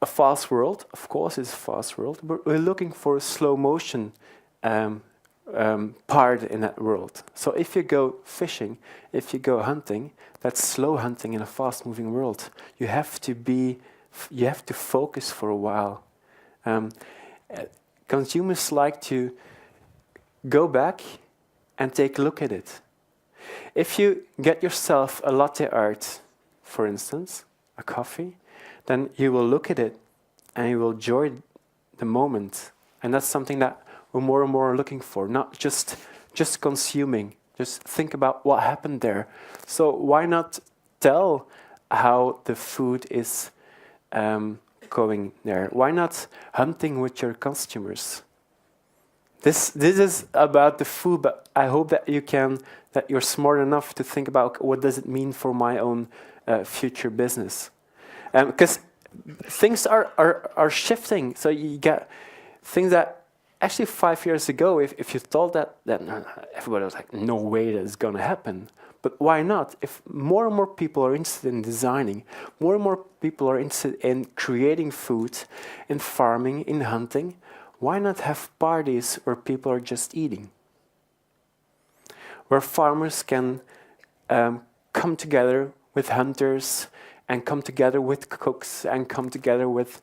a fast world. Of course, it's a fast world, but we're looking for a slow motion part in that world. So if you go fishing, if you go hunting, that's slow hunting in a fast-moving world. You have to focus for a while. Consumers like to go back and take a look at it. If you get yourself a latte art, for instance, a coffee, then you will look at it and you will enjoy the moment. And that's something that we're more and more looking for, not just consuming. Just think about what happened there. So why not tell how the food is going there? Why not hunting with your customers? This is about the food, but I hope that you're smart enough to think about what does it mean for my own future business. Because things are shifting. So you get things that actually 5 years ago, if you thought that, then everybody was like, no way that's going to happen. But why not? If more and more people are interested in designing, more and more people are interested in creating food, in farming, in hunting, why not have parties where people are just eating? Where farmers can come together with hunters and come together with cooks and come together with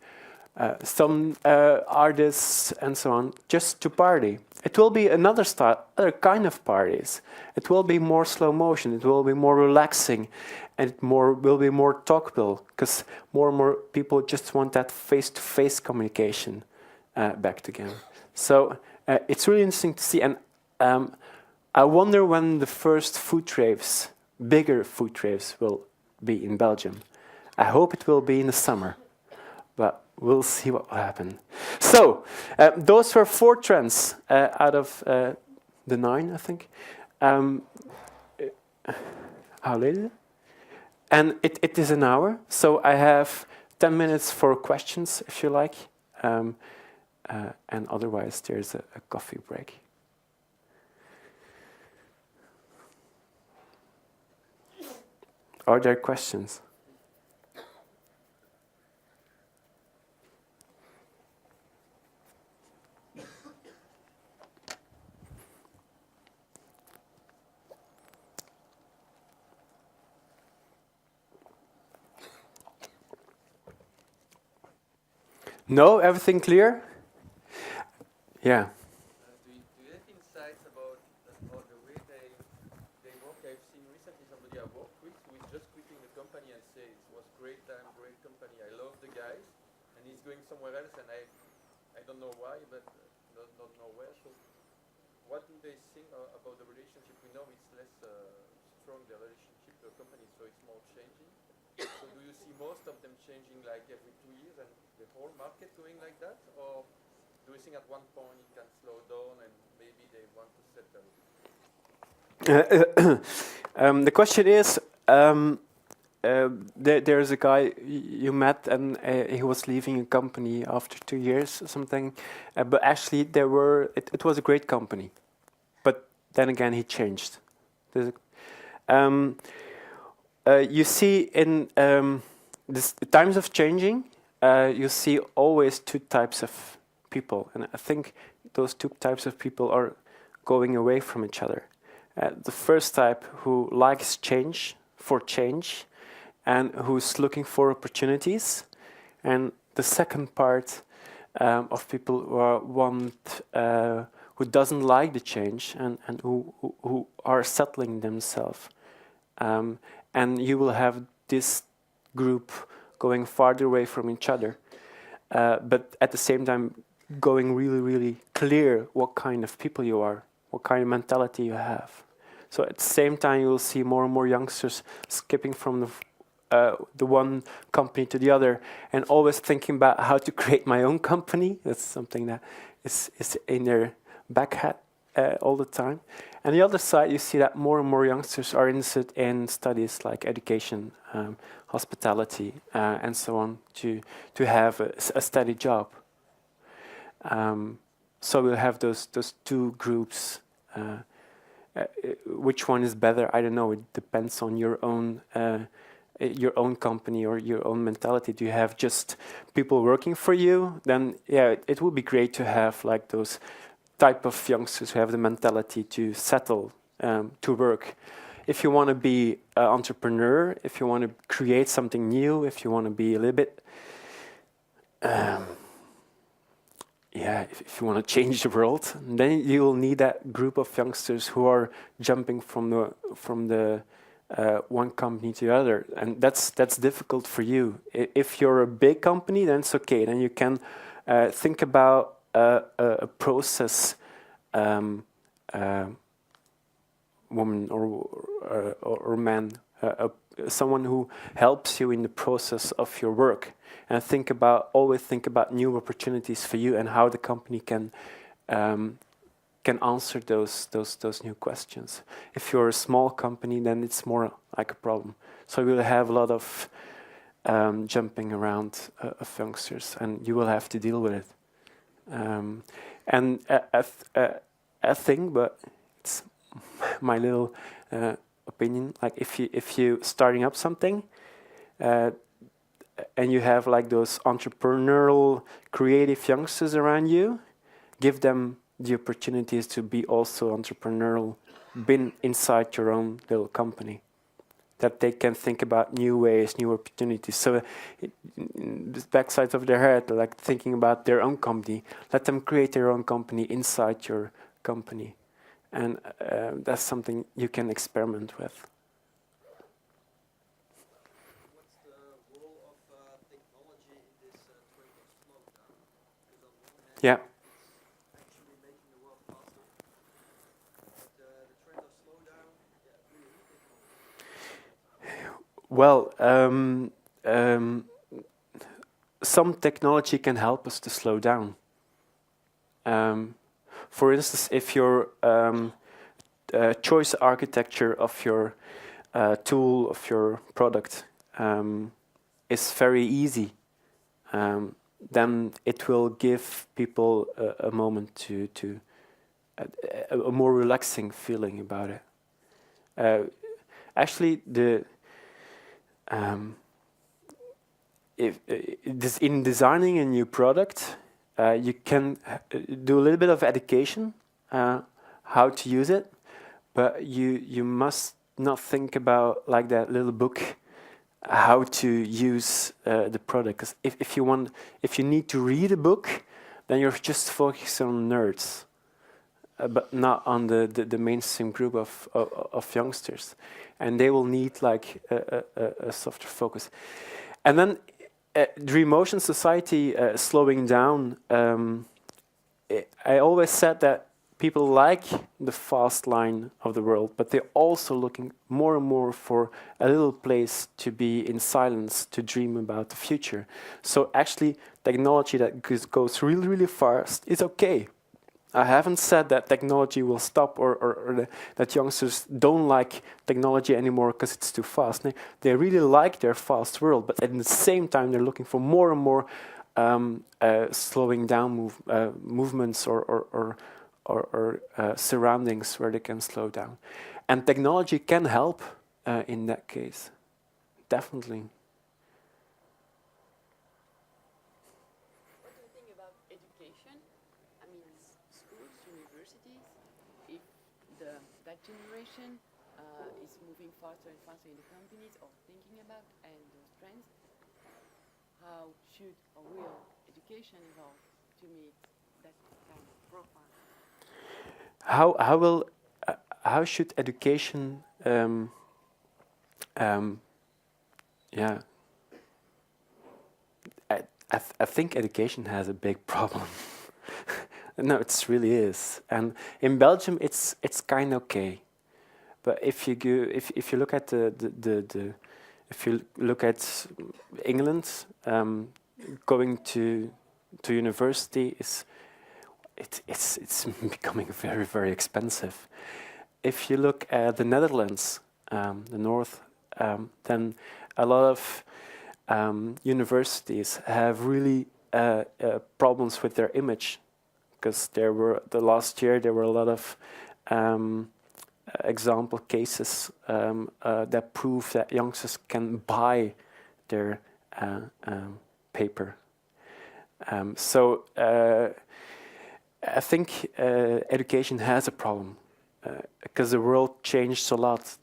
some artists and so on, just to party. It will be another style, other kind of parties. It will be more slow motion. It will be more relaxing, and it will be more talkable, because more and more people just want that face-to-face communication back together. So it's really interesting to see, and I wonder when the first food raves, bigger food raves, will be in Belgium. I hope it will be in the summer, but we'll see what will happen. So, those were 4 trends out of the 9, I think. How late is it? And it is an hour, so I have 10 minutes for questions, if you like. And otherwise, there's a coffee break. Are there questions? No, everything clear? Yeah. Do you have insights about the way they work? I've seen recently somebody I worked with who is just quitting the company and say it was great time, great company, I love the guys, and he's going somewhere else, and I don't know why, but not know where. So what do they think about the relationship? We know it's less strong, the relationship to a company, so it's more changing. So do you see most of them changing like every 2 years and the whole market going like that, or do you think at one point it can slow down and maybe they want to settle? The question is, there's a guy you met and he was leaving a company after 2 years or something, but actually it was a great company, but then again he changed. You see in the times of changing, you see always 2 types of people, and I think those 2 types of people are going away from each other. The first type, who likes change for change and who's looking for opportunities, and the second part of people who doesn't like the change and who are settling themselves. And you will have this group going farther away from each other, but at the same time going really, really clear what kind of people you are, what kind of mentality you have. So at the same time, you will see more and more youngsters skipping from the one company to the other, and always thinking about how to create my own company. That's something that is in their back hat all the time. And the other side, you see that more and more youngsters are interested in studies like education, hospitality, and so on, to have a steady job. So we'll have those 2 groups. Which one is better? I don't know. It depends on your own company or your own mentality. Do you have just people working for you? Then yeah, it would be great to have like those type of youngsters who have the mentality to settle, to work. If you want to be an entrepreneur, if you want to create something new, if you want to be a little bit, if you want to change the world, then you will need that group of youngsters who are jumping from the one company to the other, and that's difficult for you. If you're a big company, then it's okay. Then you can think about a process woman or man, someone who helps you in the process of your work, and always think about new opportunities for you and how the company can answer those new questions. If you're a small company, then it's more like a problem. So we'll have a lot of jumping around of youngsters, and you will have to deal with it. And a thing, but it's my little opinion. Like if you starting up something, and you have like those entrepreneurial, creative youngsters around you, give them the opportunities to be also entrepreneurial, been inside your own little company. that they can think about new ways, new opportunities. So the backside of their head, like thinking about their own company, let them create their own company inside your company. And that's something you can experiment with. What's the role of technology in this trend of slowdown? Because on one hand, Yeah. it's actually making the world faster, but the trend of slowdown, yeah, do you need technology? Well, some technology can help us to slow down. For instance, if your choice architecture of your tool, of your product, is very easy, then it will give people a moment to a more relaxing feeling about it. Actually, if this in designing a new product, you can do a little bit of education how to use it, but you must not think about like that little book how to use the product. 'Cause if you need to read a book, then you're just focusing on nerds, but not on the mainstream group of youngsters, and they will need like a softer focus. And then the emotion society slowing down. I always said that people like the fast line of the world, but they're also looking more and more for a little place to be in silence, to dream about the future. So actually, technology that goes really, really fast is okay. I haven't said that technology will stop or that youngsters don't like technology anymore because it's too fast. They really like their fast world, but at the same time, they're looking for more and more slowing down movements or surroundings where they can slow down. And technology can help in that case, definitely. What do you think about education? I mean, schools, universities, if that generation is moving faster and faster in the companies or thinking about and those trends, how should or will education evolve to meet that kind of profile? How should education yeah, I think education has a big problem. No, it really is. And in Belgium, it's kind of okay. But if you look at if you look at England, going to university it's becoming very, very expensive. If you look at the Netherlands, the north, then a lot of universities have really problems with their image, because last year there were a lot of example cases that prove that youngsters can buy their paper. So I think education has a problem because the world changed a lot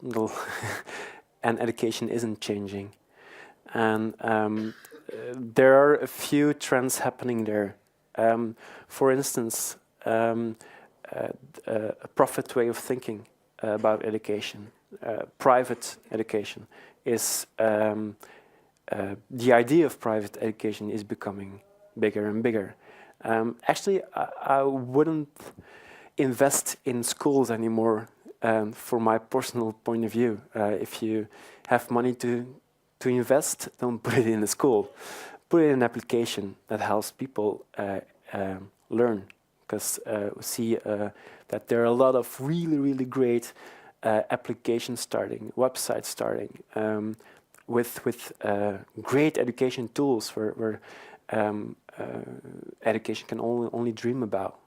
and education isn't changing. And there are a few trends happening there. For instance, a profit way of thinking about education, private education is the idea of private education is becoming bigger and bigger. Actually, I wouldn't invest in schools anymore. From my personal point of view, if you have money to invest, don't put it in a school. Put it in an application that helps people learn. Because we see that there are a lot of really, really great applications starting, websites starting, with great education tools where education can only dream about.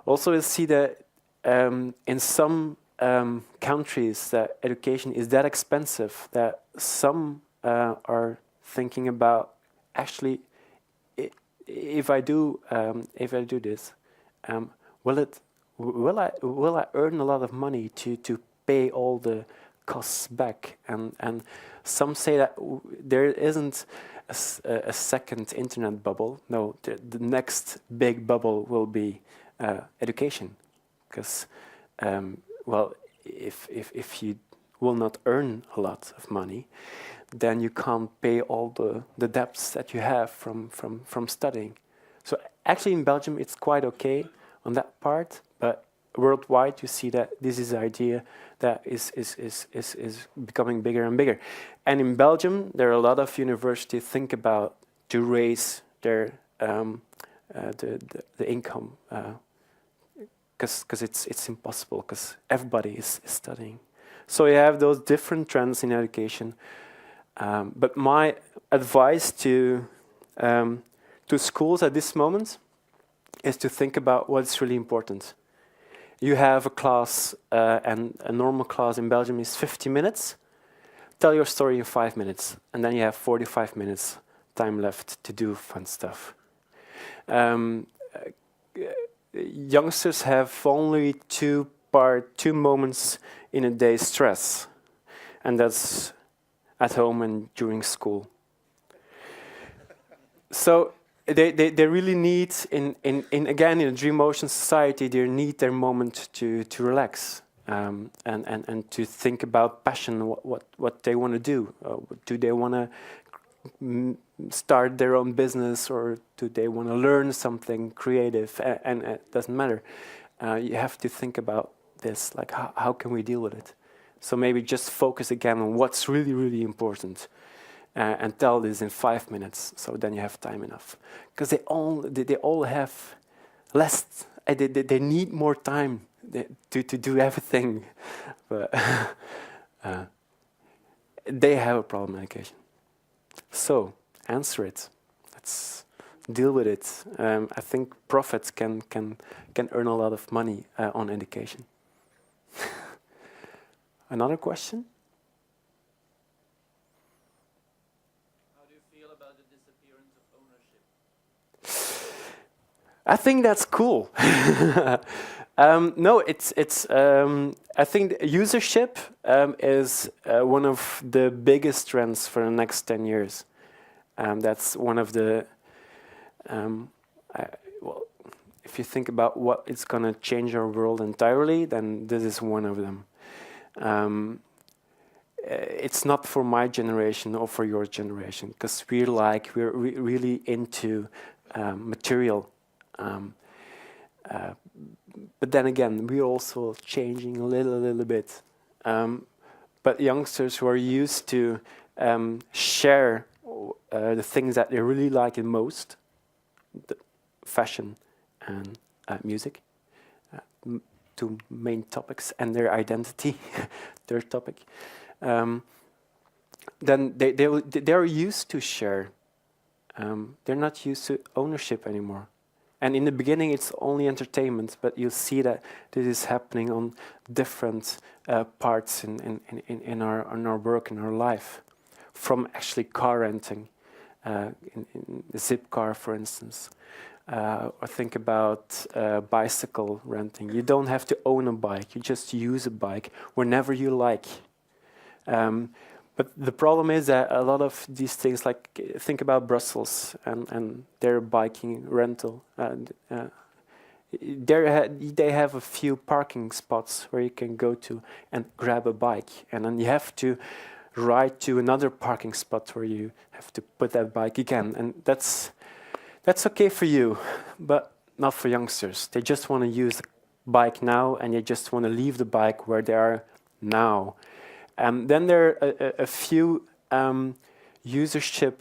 Also, we see that in some countries that education is that expensive that some are thinking about actually, if I do this, will I earn a lot of money to pay all the costs back. And some say that there isn't a second internet bubble. No, the next big bubble will be education, because well, if you will not earn a lot of money, then you can't pay all the debts that you have from studying. So actually in Belgium it's quite okay on that part, but worldwide you see that this is an idea that is becoming bigger and bigger. And in Belgium there are a lot of universities think about to raise their the income, because it's impossible, because everybody is studying. So you have those different trends in education. But my advice to schools at this moment is to think about what's really important. You have a class, and a normal class in Belgium is 50 minutes. Tell your story in 5 minutes, and then you have 45 minutes time left to do fun stuff. Youngsters have only two moments in a day stress, and that's at home and during school. So they really need, in a Dream Ocean society, they need their moment to relax, and to think about passion, what they want to do. Do they want to start their own business, or do they want to learn something creative? And it doesn't matter. You have to think about this, like how can we deal with it? So maybe just focus again on what's really, really important, and tell this in 5 minutes. So then you have time enough, because they all have less. They need more time to do everything, but they have a problem in education. So answer it. Let's deal with it. I think profits can earn a lot of money on education. Another question? How do you feel about the disappearance of ownership? I think that's cool. No, it's. I think usership is one of the biggest trends for the next 10 years. That's one of the. Well, if you think about what is going to change our world entirely, then this is one of them. It's not for my generation or for your generation, because we're really into material. But then again, we're also changing a little bit. But youngsters who are used to share the things that they really like the most, the fashion and music, two main topics, and their identity, third topic. Then they're used to share. They're not used to ownership anymore. And in the beginning, it's only entertainment, but you'll see that this is happening on different parts in our work, in our life. From actually car renting, in the Zip car, for instance. Or think about bicycle renting. You don't have to own a bike, you just use a bike whenever you like. But the problem is that a lot of these things, like think about Brussels and their biking rental. They have a few parking spots where you can go to and grab a bike, and then you have to ride to another parking spot where you have to put that bike again. And that's okay for you, but not for youngsters. They just want to use the bike now, and they just want to leave the bike where they are now. Then there are a few usership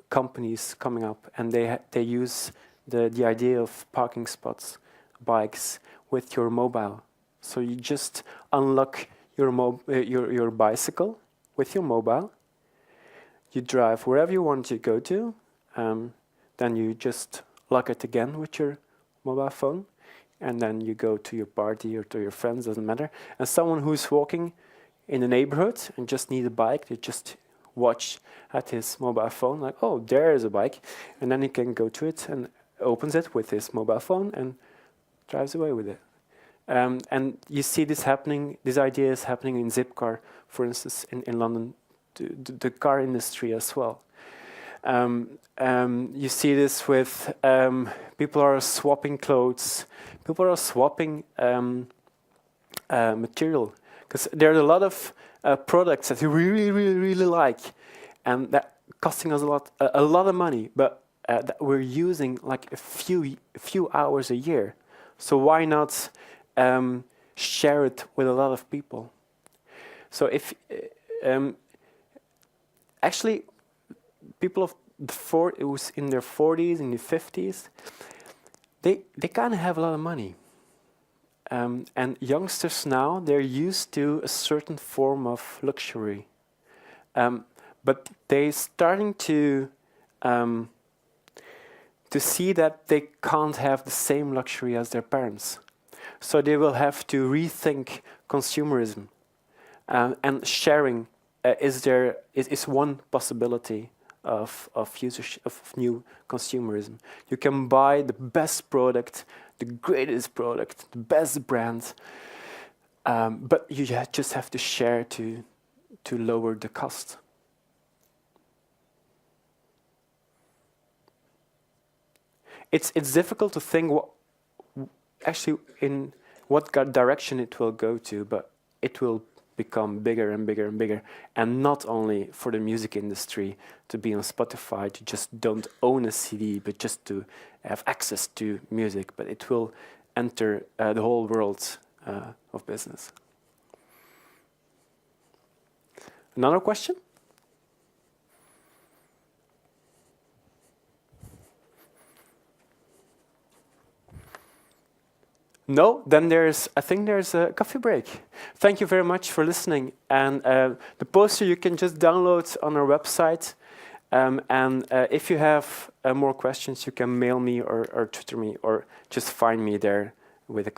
companies coming up, and they use the idea of parking spots, bikes, with your mobile. So you just unlock your bicycle with your mobile. You drive wherever you want to go to, then you just lock it again with your mobile phone, and then you go to your party or to your friends, doesn't matter. And someone who's walking in the neighborhood and just need a bike, they just watch at his mobile phone, like, oh, there is a bike. And then he can go to it and opens it with his mobile phone and drives away with it. And you see this happening, this idea is happening in Zipcar, for instance, in London, the car industry as well. You see this with people are swapping clothes, people are swapping material, because there are a lot of products that we really like, and that costing us a lot of money, but that we're using like a few hours a year. So why not share it with a lot of people? So if actually people of it was in their 40s, in their 50s, they kind of have a lot of money. And youngsters now, they're used to a certain form of luxury. But they're starting to see that they can't have the same luxury as their parents. So they will have to rethink consumerism. And sharing is one possibility of new consumerism. You can buy the best product, the greatest product, the best brand, but you just have to share to lower the cost. It's difficult to think in what direction it will go to, but it will become bigger and bigger and bigger, and not only for the music industry to be on Spotify, to just don't own a CD, but just to have access to music, but it will enter the whole world of business. Another question? No, then I think there's a coffee break. Thank you very much for listening. And the poster you can just download on our website. And if you have more questions, you can mail me or Twitter me, or just find me there with a